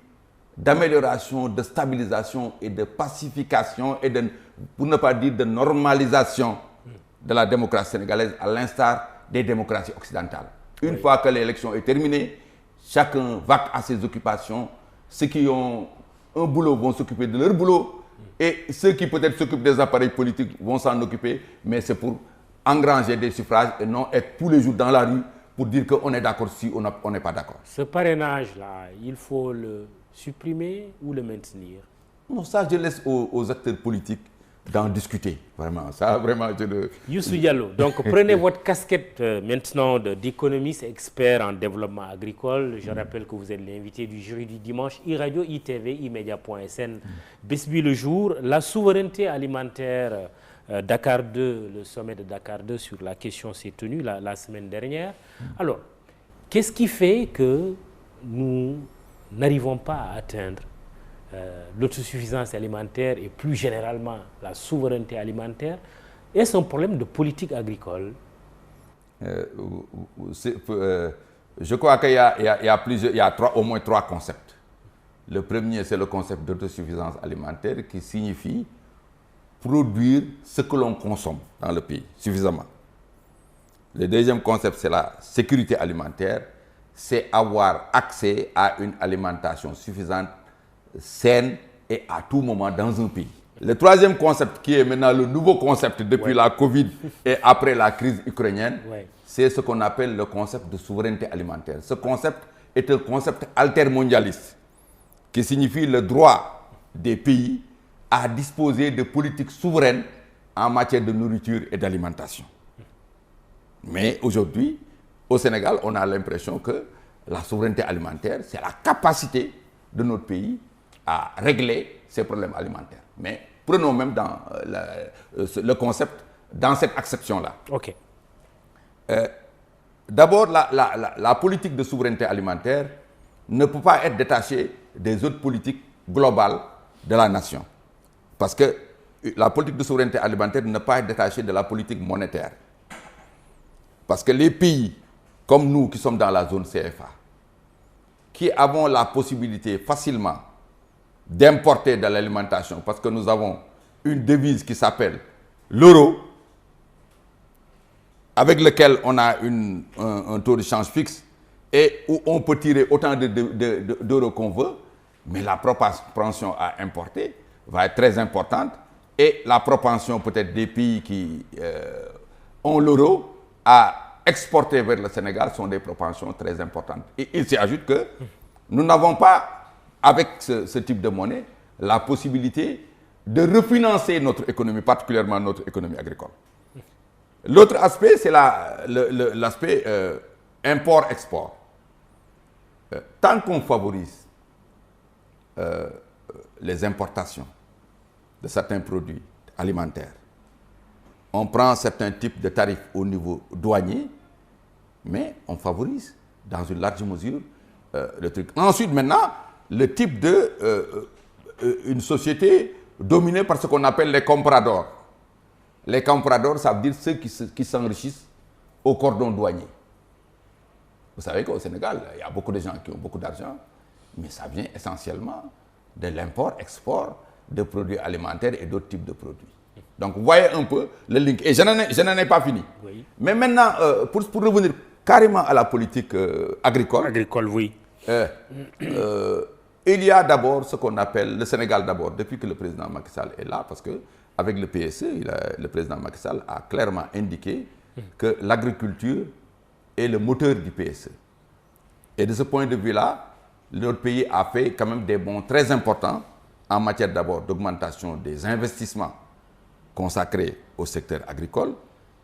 [SPEAKER 2] d'amélioration, de stabilisation et de pacification et pour ne pas dire de normalisation de la démocratie sénégalaise à l'instar des démocraties occidentales. Une fois que l'élection est terminée, chacun va à ses occupations. Ceux qui ont un boulot vont s'occuper de leur boulot et ceux qui peut-être s'occupent des appareils politiques vont s'en occuper, mais c'est pour engranger des suffrages et non être tous les jours dans la rue pour dire qu'on est d'accord si on n'est pas d'accord.
[SPEAKER 1] Ce parrainage-là, il faut le supprimer ou le maintenir?
[SPEAKER 2] Non, ça je laisse aux acteurs politiques d'en discuter. Vraiment, ça vraiment je le...
[SPEAKER 1] Youssou Diallo, donc prenez votre casquette maintenant d'économiste expert en développement agricole. Je rappelle que vous êtes l'invité du jury du dimanche, iRadio, ITV, imedia.sn, Besbi le jour, la souveraineté alimentaire, Dakar 2, le sommet de Dakar 2 sur la question s'est tenu la semaine dernière. Alors, qu'est-ce qui fait que nous n'arrivons pas à atteindre l'autosuffisance alimentaire et plus généralement la souveraineté alimentaire? Est-ce un problème de politique agricole?
[SPEAKER 2] Je crois qu'il y a au moins trois concepts. Le premier, c'est le concept d'autosuffisance alimentaire qui signifie produire ce que l'on consomme dans le pays suffisamment. Le deuxième concept, c'est la sécurité alimentaire. C'est avoir accès à une alimentation suffisante, saine et à tout moment dans un pays. Le troisième concept, qui est maintenant le nouveau concept depuis la Covid et après la crise ukrainienne, c'est ce qu'on appelle le concept de souveraineté alimentaire. Ce concept est un concept altermondialiste qui signifie le droit des pays à disposer de politiques souveraines en matière de nourriture et d'alimentation. Mais aujourd'hui, au Sénégal, on a l'impression que la souveraineté alimentaire, c'est la capacité de notre pays à régler ses problèmes alimentaires. Mais prenons même dans le concept, dans cette acception-là.
[SPEAKER 1] Ok.
[SPEAKER 2] D'abord, la politique de souveraineté alimentaire ne peut pas être détachée des autres politiques globales de la nation. Parce que la politique de souveraineté alimentaire ne peut pas être détachée de la politique monétaire. Parce que les pays comme nous qui sommes dans la zone CFA, qui avons la possibilité facilement d'importer de l'alimentation, parce que nous avons une devise qui s'appelle l'euro, avec lequel on a un taux de change fixe et où on peut tirer autant d'euros qu'on veut, mais la propension à importer va être très importante et la propension peut-être des pays qui ont l'euro à exporter vers le Sénégal sont des propensions très importantes. Et il s'y ajoute que nous n'avons pas, avec ce type de monnaie, la possibilité de refinancer notre économie, particulièrement notre économie agricole. L'autre aspect, c'est l'aspect import-export. Tant qu'on favorise les importations de certains produits alimentaires, on prend certains types de tarifs au niveau douanier, mais on favorise dans une large mesure le truc. Ensuite, maintenant, le type une société dominée par ce qu'on appelle les compradors. Les compradors, ça veut dire ceux qui s'enrichissent au cordon douanier. Vous savez qu'au Sénégal, il y a beaucoup de gens qui ont beaucoup d'argent, mais ça vient essentiellement de l'import-export de produits alimentaires et d'autres types de produits. Donc, vous voyez un peu le link. Et je n'en ai pas fini. Oui. Mais maintenant, pour revenir carrément à la politique agricole.
[SPEAKER 1] Agricole, oui.
[SPEAKER 2] Il y a d'abord ce qu'on appelle le Sénégal d'abord, depuis que le président Macky Sall est là, parce que avec le PSE, le président Macky Sall a clairement indiqué que l'agriculture est le moteur du PSE. Et de ce point de vue-là, notre pays a fait quand même des bons très importants en matière d'abord d'augmentation des investissements consacrés au secteur agricole,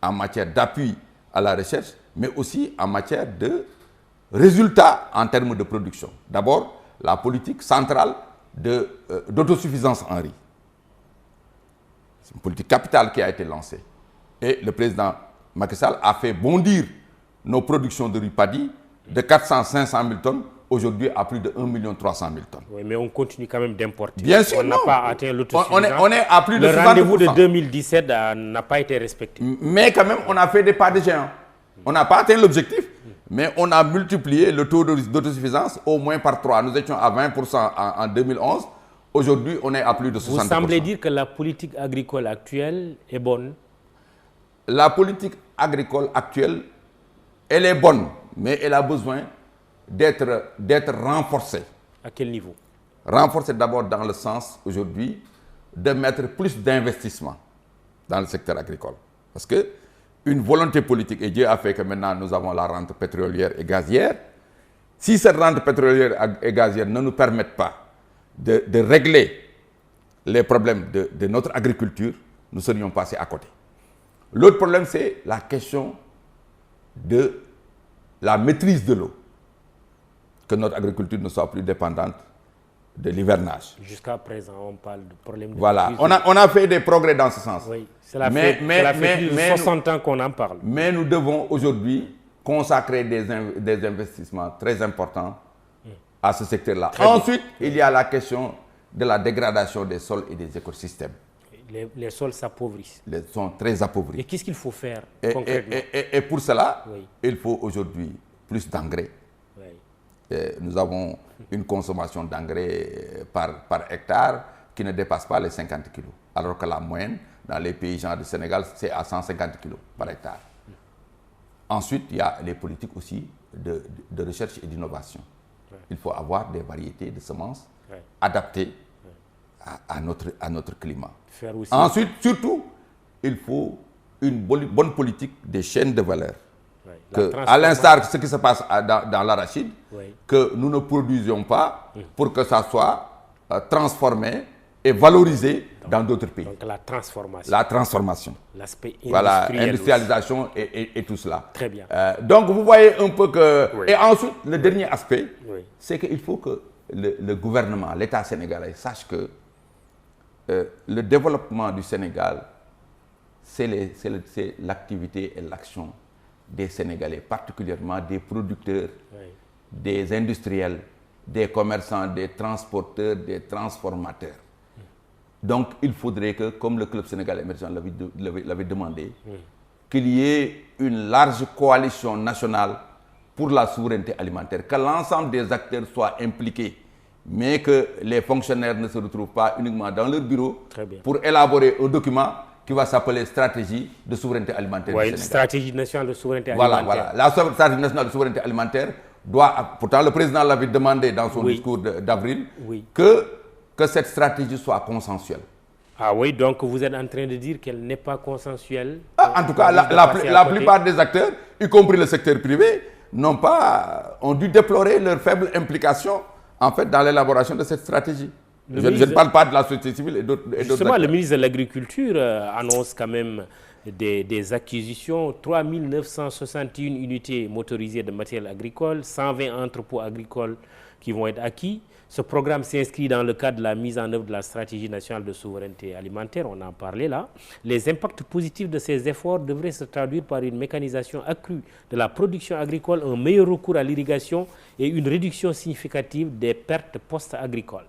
[SPEAKER 2] en matière d'appui à la recherche, mais aussi en matière de résultats en termes de production. D'abord, la politique centrale d'autosuffisance en riz. C'est une politique capitale qui a été lancée. Et le président Macky Sall a fait bondir nos productions de riz paddy de 400-500 000 tonnes aujourd'hui à plus de 1 300 000 tonnes.
[SPEAKER 1] Oui, mais on continue quand même d'importer.
[SPEAKER 2] Bien sûr,
[SPEAKER 1] on n'a pas atteint l'autosuffisance.
[SPEAKER 2] On est à plus de 60%.
[SPEAKER 1] Le rendez-vous de 2017 n'a pas été respecté.
[SPEAKER 2] Mais quand même, on a fait des pas de géant. On n'a pas atteint l'objectif, mais on a multiplié le taux d'autosuffisance au moins par 3. Nous étions à 20% en 2011. Aujourd'hui, on est à plus de 60%.
[SPEAKER 1] Vous semblez dire que la politique agricole actuelle est bonne?
[SPEAKER 2] La politique agricole actuelle, elle est bonne, mais elle a besoin d'être renforcée.
[SPEAKER 1] À quel niveau?
[SPEAKER 2] Renforcée d'abord dans le sens, aujourd'hui, de mettre plus d'investissement dans le secteur agricole. Parce que une volonté politique, et Dieu a fait que maintenant nous avons la rente pétrolière et gazière, si cette rente pétrolière et gazière ne nous permettent pas de régler les problèmes de notre agriculture, nous serions passés à côté. L'autre problème, c'est la question de la maîtrise de l'eau. Que notre agriculture ne soit plus dépendante de l'hivernage.
[SPEAKER 1] Jusqu'à présent, on parle de problème de...
[SPEAKER 2] Voilà, on a fait des progrès dans ce sens.
[SPEAKER 1] Oui, cela fait plus de 60 ans qu'on en parle.
[SPEAKER 2] Mais nous devons aujourd'hui consacrer des investissements très importants à ce secteur-là. Ensuite, il y a la question de la dégradation des sols et des écosystèmes.
[SPEAKER 1] Les sols s'appauvrissent.
[SPEAKER 2] Ils sont très appauvris.
[SPEAKER 1] Et qu'est-ce qu'il faut faire concrètement?
[SPEAKER 2] Et pour cela, il faut aujourd'hui plus d'engrais. Nous avons une consommation d'engrais par hectare qui ne dépasse pas les 50 kg. Alors que la moyenne, dans les pays genre du Sénégal, c'est à 150 kg par hectare. Ensuite, il y a les politiques aussi de recherche et d'innovation. Il faut avoir des variétés de semences adaptées à notre climat. Ensuite, surtout, il faut une bonne politique des chaînes de valeur. À l'instar de ce qui se passe dans l'arachide, que nous ne produisions pas pour que ça soit transformé et valorisé dans d'autres pays.
[SPEAKER 1] Donc la transformation.
[SPEAKER 2] La transformation.
[SPEAKER 1] L'aspect industriel.
[SPEAKER 2] Voilà, industrialisation et tout cela.
[SPEAKER 1] Très bien.
[SPEAKER 2] Donc vous voyez un peu que... Et ensuite, le dernier aspect, c'est qu'il faut que le gouvernement, l'État sénégalais sache que le développement du Sénégal, c'est l'activité et l'action des Sénégalais, particulièrement des producteurs, des industriels, des commerçants, des transporteurs, des transformateurs. Donc, il faudrait que, comme le Club Sénégal émergent l'avait demandé, qu'il y ait une large coalition nationale pour la souveraineté alimentaire, que l'ensemble des acteurs soient impliqués, mais que les fonctionnaires ne se retrouvent pas uniquement dans leur bureau pour élaborer un document qui va s'appeler stratégie de souveraineté alimentaire du Sénégal.
[SPEAKER 1] Stratégie nationale de souveraineté alimentaire.
[SPEAKER 2] Voilà. La stratégie nationale de souveraineté alimentaire doit, pourtant le président l'avait demandé dans son discours d'avril, que cette stratégie soit consensuelle.
[SPEAKER 1] Ah oui, donc vous êtes en train de dire qu'elle n'est pas consensuelle.
[SPEAKER 2] En tout cas, la plupart des acteurs, y compris le secteur privé, ont dû déplorer leur faible implication en fait dans l'élaboration de cette stratégie. Je ne parle pas de la société civile et d'autres.
[SPEAKER 1] Justement, le ministre de l'Agriculture annonce quand même des acquisitions, 3 961 unités motorisées de matériel agricole, 120 entrepôts agricoles qui vont être acquis. Ce programme s'inscrit dans le cadre de la mise en œuvre de la stratégie nationale de souveraineté alimentaire, on en parlait là. Les impacts positifs de ces efforts devraient se traduire par une mécanisation accrue de la production agricole, un meilleur recours à l'irrigation et une réduction significative des pertes post-agricoles.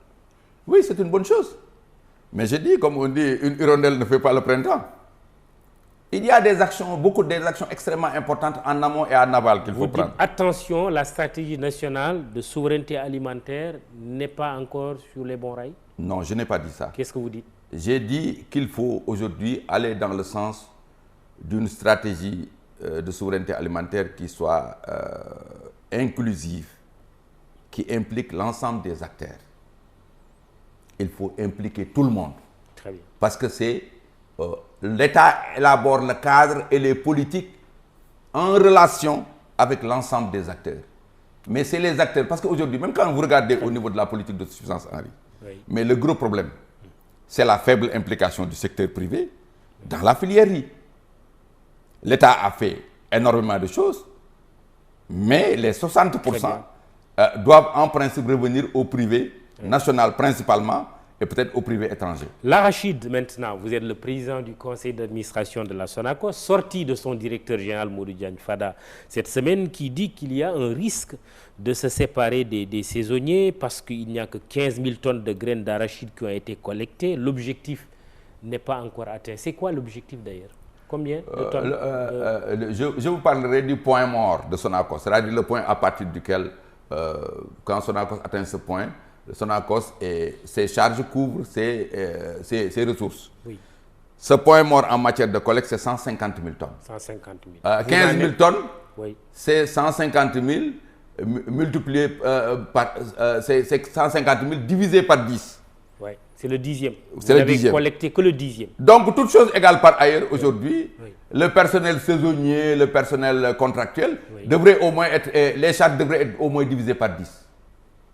[SPEAKER 2] Oui, c'est une bonne chose. Mais je dis, comme on dit, une hirondelle ne fait pas le printemps. Il y a des actions, des actions extrêmement importantes en amont et en aval qu'il faut prendre.
[SPEAKER 1] Attention, la stratégie nationale de souveraineté alimentaire n'est pas encore sur les bons rails?
[SPEAKER 2] Non, je n'ai pas dit ça.
[SPEAKER 1] Qu'est-ce que vous dites?
[SPEAKER 2] J'ai dit qu'il faut aujourd'hui aller dans le sens d'une stratégie de souveraineté alimentaire qui soit inclusive, qui implique l'ensemble des acteurs. Il faut impliquer tout le monde.
[SPEAKER 1] Très bien.
[SPEAKER 2] Parce que c'est l'État élabore le cadre et les politiques en relation avec l'ensemble des acteurs. Mais c'est les acteurs, parce qu'aujourd'hui, même quand vous regardez au niveau de la politique d'autosuffisance, Henri, mais le gros problème, c'est la faible implication du secteur privé dans la filière riz. L'État a fait énormément de choses, mais les 60% doivent en principe revenir au privé national principalement, et peut-être au privé étranger.
[SPEAKER 1] L'arachide, maintenant, vous êtes le président du conseil d'administration de la Sonacos, sorti de son directeur général Modou Diagne Fada cette semaine, qui dit qu'il y a un risque de se séparer des saisonniers parce qu'il n'y a que 15 000 tonnes de graines d'arachide qui ont été collectées. L'objectif n'est pas encore atteint. C'est quoi l'objectif d'ailleurs? Combien de tonnes
[SPEAKER 2] je vous parlerai du point mort de Sonacos, c'est-à-dire le point à partir duquel, quand Sonacos atteint ce point, Sonacos et ses charges couvrent ses ressources. Oui. Ce point mort en matière de collecte, c'est 150 000 tonnes.
[SPEAKER 1] 150 000.
[SPEAKER 2] 15 000 tonnes,
[SPEAKER 1] oui.
[SPEAKER 2] C'est 150 000 multiplié par... c'est 150 000 divisé par 10.
[SPEAKER 1] Oui, c'est le dixième.
[SPEAKER 2] C'est le dixième.
[SPEAKER 1] Vous n'avez collecté que le dixième.
[SPEAKER 2] Donc, toutes choses égales par ailleurs, aujourd'hui, le personnel saisonnier, le personnel contractuel, devrait au moins être... les charges devraient être au moins divisées par 10.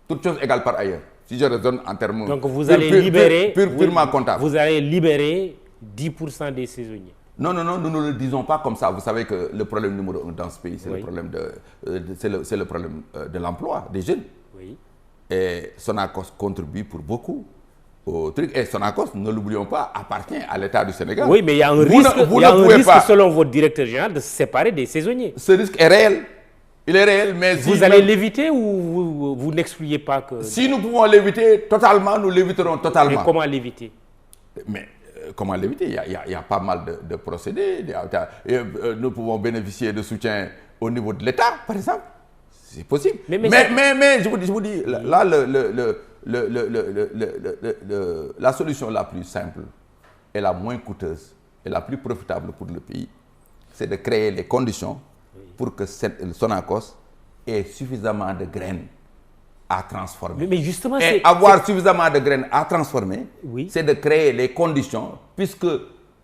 [SPEAKER 2] Toutes choses égales par ailleurs, si je raisonne en termes...
[SPEAKER 1] Donc vous allez libérer...
[SPEAKER 2] purement comptable.
[SPEAKER 1] Vous allez libérer 10% des saisonniers.
[SPEAKER 2] Non, nous ne le disons pas comme ça. Vous savez que le problème numéro 1 dans ce pays, c'est le problème le problème de l'emploi des jeunes. Oui. Et Sonacos contribue pour beaucoup au truc. Et Sonacos, ne l'oublions pas, appartient à l'État du Sénégal.
[SPEAKER 1] Oui, mais il y a un risque, selon votre directeur général, de se séparer des saisonniers.
[SPEAKER 2] Ce risque est réel. Il est réel, mais
[SPEAKER 1] vous allez l'éviter ou vous n'excluez pas que...
[SPEAKER 2] Si nous pouvons l'éviter totalement, nous l'éviterons totalement.
[SPEAKER 1] Mais comment l'éviter?
[SPEAKER 2] Mais comment l'éviter? Il y a pas mal de procédés. Nous pouvons bénéficier de soutien au niveau de l'État, par exemple. C'est possible. Mais je vous dis, là, la solution la plus simple et la moins coûteuse et la plus profitable pour le pays, c'est de créer les conditions pour que Sonacos ait suffisamment de graines à transformer.
[SPEAKER 1] Mais justement,
[SPEAKER 2] et avoir suffisamment de graines à transformer, c'est de créer les conditions, puisque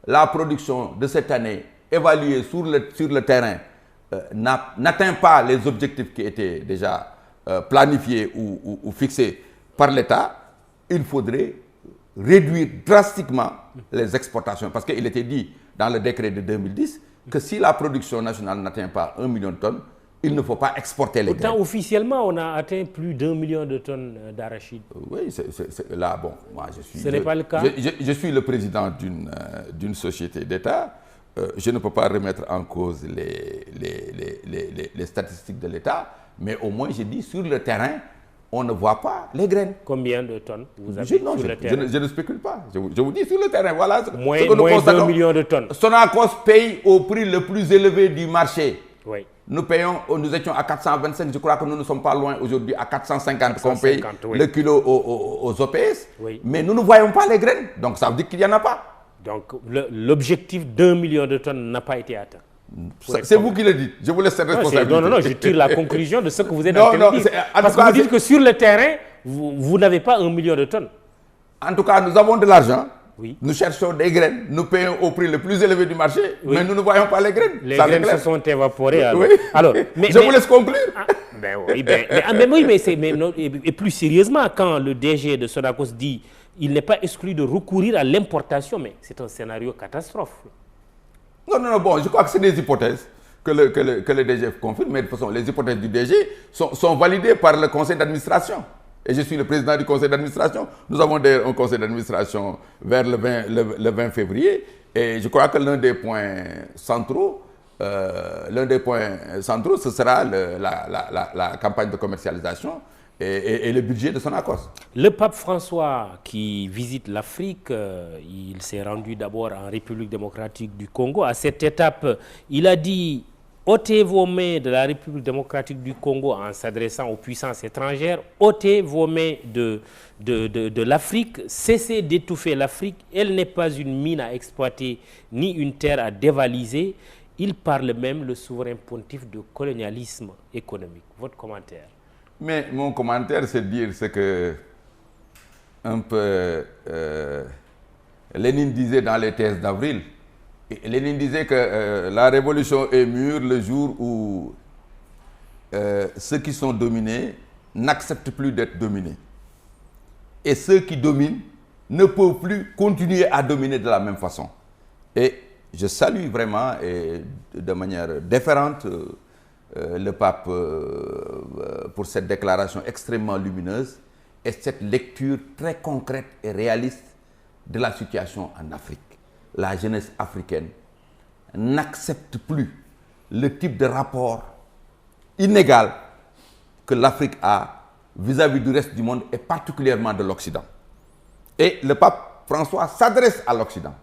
[SPEAKER 2] la production de cette année, évaluée sur le terrain, n'atteint pas les objectifs qui étaient déjà planifiés ou fixés par l'État. Il faudrait réduire drastiquement les exportations, parce qu'il était dit dans le décret de 2010 que si la production nationale n'atteint pas 1 million de tonnes, il ne faut pas exporter les graines.
[SPEAKER 1] Pourtant, officiellement, on a atteint plus d'1 million de tonnes d'arachide.
[SPEAKER 2] Oui, là, bon, moi je suis...
[SPEAKER 1] Ce n'est pas le cas.
[SPEAKER 2] Je suis le président d'une société d'État. Je ne peux pas remettre en cause les statistiques de l'État, mais au moins, je dis, sur le terrain, on ne voit pas les graines.
[SPEAKER 1] Combien de tonnes vous avez sur le terrain?
[SPEAKER 2] Je ne spécule pas. Je vous dis sur le terrain, voilà
[SPEAKER 1] moins d'1 million de tonnes.
[SPEAKER 2] Sonacos paye au prix le plus élevé du marché.
[SPEAKER 1] Oui.
[SPEAKER 2] Nous étions à 425, je crois que nous ne sommes pas loin aujourd'hui à 450 qu'on paye le kilo aux OPS. Oui. Mais nous ne voyons pas les graines. Donc ça veut dire qu'il n'y en a pas.
[SPEAKER 1] Donc l'objectif d'1 million de tonnes n'a pas été atteint.
[SPEAKER 2] C'est vous qui le dites. Je vous laisse cette responsabilité.
[SPEAKER 1] Non, je tire la conclusion de ce que vous êtes en train de dire. Parce que vous dites que sur le terrain, vous n'avez pas 1 million de tonnes.
[SPEAKER 2] En tout cas, nous avons de l'argent.
[SPEAKER 1] Oui.
[SPEAKER 2] Nous cherchons des graines. Nous payons au prix le plus élevé du marché. Oui. Mais nous ne voyons pas les graines.
[SPEAKER 1] Les graines se sont évaporées. Alors.
[SPEAKER 2] Oui. Je vous laisse conclure.
[SPEAKER 1] Et plus sérieusement, quand le DG de Sonacos dit il n'est pas exclu de recourir à l'importation, mais c'est un scénario catastrophe.
[SPEAKER 2] Non, bon, je crois que c'est des hypothèses que le DG confirme, mais de toute façon, les hypothèses du DG sont validées par le conseil d'administration. Et je suis le président du conseil d'administration. Nous avons d'ailleurs un conseil d'administration vers le 20 février. Et je crois que l'un des points centraux, ce sera la campagne de commercialisation et le budget de Sonacos.
[SPEAKER 1] Le pape François qui visite l'Afrique, il s'est rendu d'abord en République démocratique du Congo. À cette étape, il a dit « ôtez vos mains de la République démocratique du Congo » en s'adressant aux puissances étrangères. « Ôtez vos mains de l'Afrique, cessez d'étouffer l'Afrique. Elle n'est pas une mine à exploiter ni une terre à dévaliser. » Il parle même, le souverain pontife, de colonialisme économique. Votre commentaire?
[SPEAKER 2] Mais mon commentaire, c'est de dire ce que un peu Lénine disait dans les thèses d'avril, Lénine disait que la révolution est mûre le jour où ceux qui sont dominés n'acceptent plus d'être dominés. Et ceux qui dominent ne peuvent plus continuer à dominer de la même façon. Et je salue vraiment et de manière déférente le pape pour cette déclaration extrêmement lumineuse et cette lecture très concrète et réaliste de la situation en Afrique. La jeunesse africaine n'accepte plus le type de rapport inégal que l'Afrique a vis-à-vis du reste du monde et particulièrement de l'Occident. Et le pape François s'adresse à l'Occident.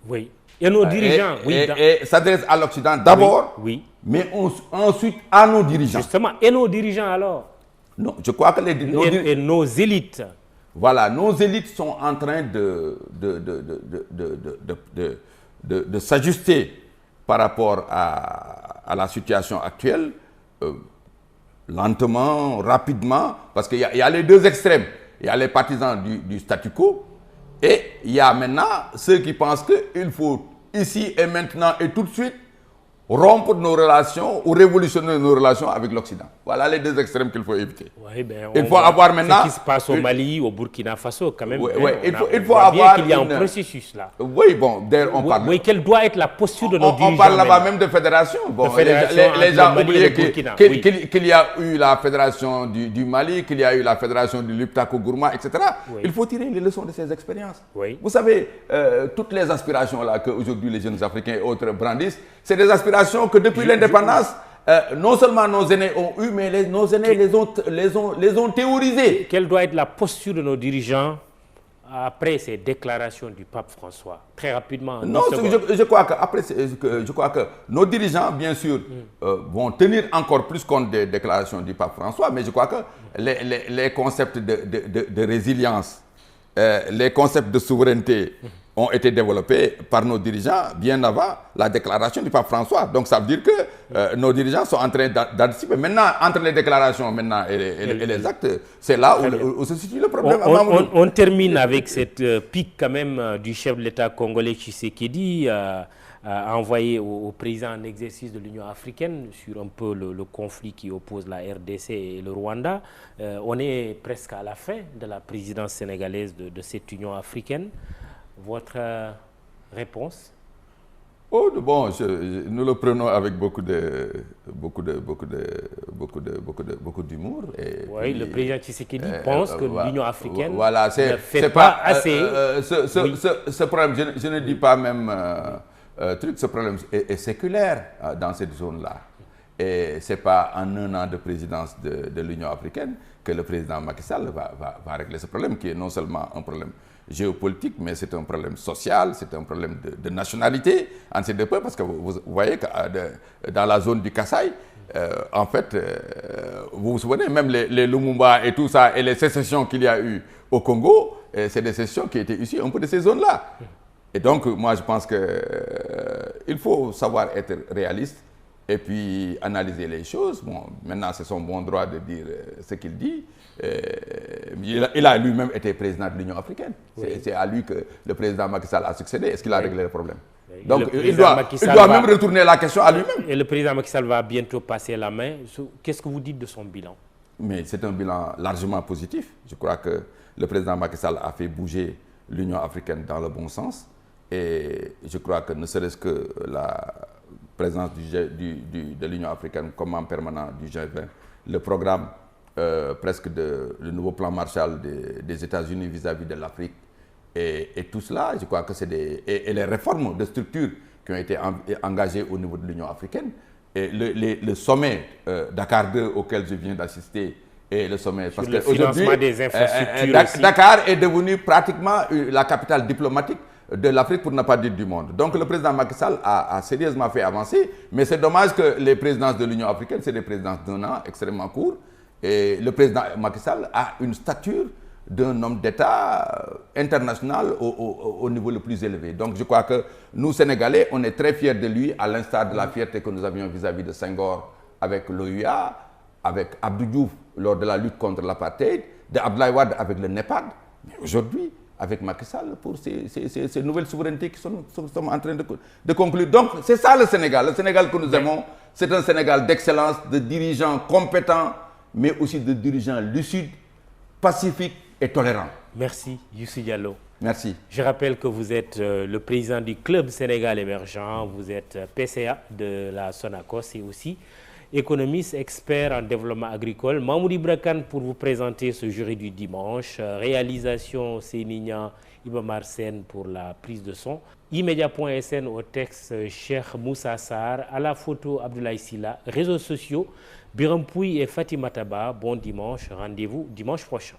[SPEAKER 1] Oui. Et nos dirigeants,
[SPEAKER 2] et s'adresse à l'Occident d'abord,
[SPEAKER 1] oui.
[SPEAKER 2] Mais ensuite à nos dirigeants.
[SPEAKER 1] Justement, et nos dirigeants alors?
[SPEAKER 2] Non, je crois que
[SPEAKER 1] et nos élites.
[SPEAKER 2] Voilà, nos élites sont en train de s'ajuster par rapport à la situation actuelle, lentement, rapidement, parce qu'il y a les deux extrêmes. Il y a les partisans du statu quo et il y a maintenant ceux qui pensent qu'il faut ici et maintenant et tout de suite rompre nos relations ou révolutionner nos relations avec l'Occident. Voilà les deux extrêmes qu'il faut éviter.
[SPEAKER 1] Oui,
[SPEAKER 2] il faut avoir maintenant...
[SPEAKER 1] Ce qui se passe au Mali, au Burkina Faso, quand même.
[SPEAKER 2] Oui,
[SPEAKER 1] il
[SPEAKER 2] faut avoir...
[SPEAKER 1] qu'il y a un processus là.
[SPEAKER 2] Oui, bon, d'ailleurs, on parle...
[SPEAKER 1] Oui, quelle doit être la posture de nos dirigeants?
[SPEAKER 2] On parle là-bas même de fédération. Bon, les gens oublient qu'il y a eu la fédération du Mali, qu'il y a eu la fédération du Liptako Gourma, etc. Oui. Il faut tirer les leçons de ces expériences. Oui. Vous savez, toutes les aspirations là qu'aujourd'hui les jeunes Africains et autres brandissent, c'est des aspirations que depuis l'indépendance, non seulement nos aînés ont eu, mais nos aînés les ont théorisés.
[SPEAKER 1] Quelle doit être la posture de nos dirigeants après ces déclarations du pape François? Très rapidement.
[SPEAKER 2] Non, je crois que nos dirigeants, bien sûr, vont tenir encore plus compte des déclarations du pape François, mais je crois que les concepts de résilience, les concepts de souveraineté ont été développés par nos dirigeants bien avant la déclaration du pape François. Donc ça veut dire que nos dirigeants sont en train d'anticiper. Maintenant, entre les déclarations maintenant et les actes, c'est là où se situe le problème.
[SPEAKER 1] On termine avec cette pique quand même du chef de l'État congolais Tshisekedi envoyé au président en exercice de l'Union africaine sur un peu le conflit qui oppose la RDC et le Rwanda. On est presque à la fin de la présidence sénégalaise de cette Union africaine. Votre réponse?
[SPEAKER 2] Oh, bon, nous le prenons avec beaucoup d'humour.
[SPEAKER 1] Oui, le président Tshisekedi pense que l'Union africaine
[SPEAKER 2] ne
[SPEAKER 1] fait pas assez.
[SPEAKER 2] Ce problème, je ne dis pas même ce problème est séculaire dans cette zone-là. Et ce n'est pas en un an de présidence de l'Union africaine que le président Macky Sall va régler ce problème, qui est non seulement un problème géopolitique, mais c'est un problème social, c'est un problème de nationalité entre ces deux peuples, parce que vous voyez que dans la zone du Kasaï, en fait, vous vous souvenez, même les Lumumba et tout ça, et les sécessions qu'il y a eu au Congo, c'est des sécessions qui étaient issues un peu de ces zones-là. Et donc, moi, je pense qu'il faut savoir être réaliste et puis analyser les choses. Bon, maintenant, c'est son bon droit de dire ce qu'il dit. Il a lui-même été président de l'Union africaine. Oui. C'est à lui que le président Macky Sall a succédé. Est-ce qu'il a réglé le problème? Donc, il doit même retourner la question à lui-même.
[SPEAKER 1] Et le président Macky Sall va bientôt passer la main. Qu'est-ce que vous dites de son bilan?
[SPEAKER 2] Mais c'est un bilan largement positif. Je crois que le président Macky Sall a fait bouger l'Union africaine dans le bon sens. Et je crois que ne serait-ce que la présence de l'Union africaine comme membre permanent du G20, le programme presque le nouveau plan Marshall des États-Unis vis-à-vis de l'Afrique et tout cela, je crois que c'est et les réformes de structure qui ont été engagées au niveau de l'Union africaine et le sommet Dakar 2 auquel je viens d'assister et le sommet
[SPEAKER 1] parce que financement des infrastructures
[SPEAKER 2] Dakar est devenu pratiquement la capitale diplomatique de l'Afrique, pour ne pas dire du monde. Donc le président Macky Sall a sérieusement fait avancer, mais c'est dommage que les présidences de l'Union africaine, c'est des présidences d'un an extrêmement courts, et le président Macky Sall a une stature d'un homme d'État international au niveau le plus élevé. Donc je crois que nous, Sénégalais, on est très fiers de lui, à l'instar de la fierté que nous avions vis-à-vis de Senghor avec l'OUA, avec Abdou Diouf lors de la lutte contre l'apartheid, de Abdoulaye Wade avec le NEPAD. Mais aujourd'hui, avec Macky Sall pour ces nouvelles souverainetés qui sont en train de conclure. Donc c'est ça le Sénégal que nous aimons. C'est un Sénégal d'excellence, de dirigeants compétents, mais aussi de dirigeants lucides, pacifiques et tolérants.
[SPEAKER 1] Merci Youssou Diallo.
[SPEAKER 2] Merci.
[SPEAKER 1] Je rappelle que vous êtes le président du Club Sénégal Émergent, vous êtes PCA de la Sonacos et aussi économiste, expert en développement agricole. Mamoudou Ibra Kane pour vous présenter ce jury du dimanche. Réalisation Sénignan Ibamar Sen pour la prise de son. Immédiat.sn au texte Cheikh Moussa Sarr, à la photo Abdoulaye Silla, réseaux sociaux Biram Pouy et Fatima Taba. Bon dimanche, rendez-vous dimanche prochain.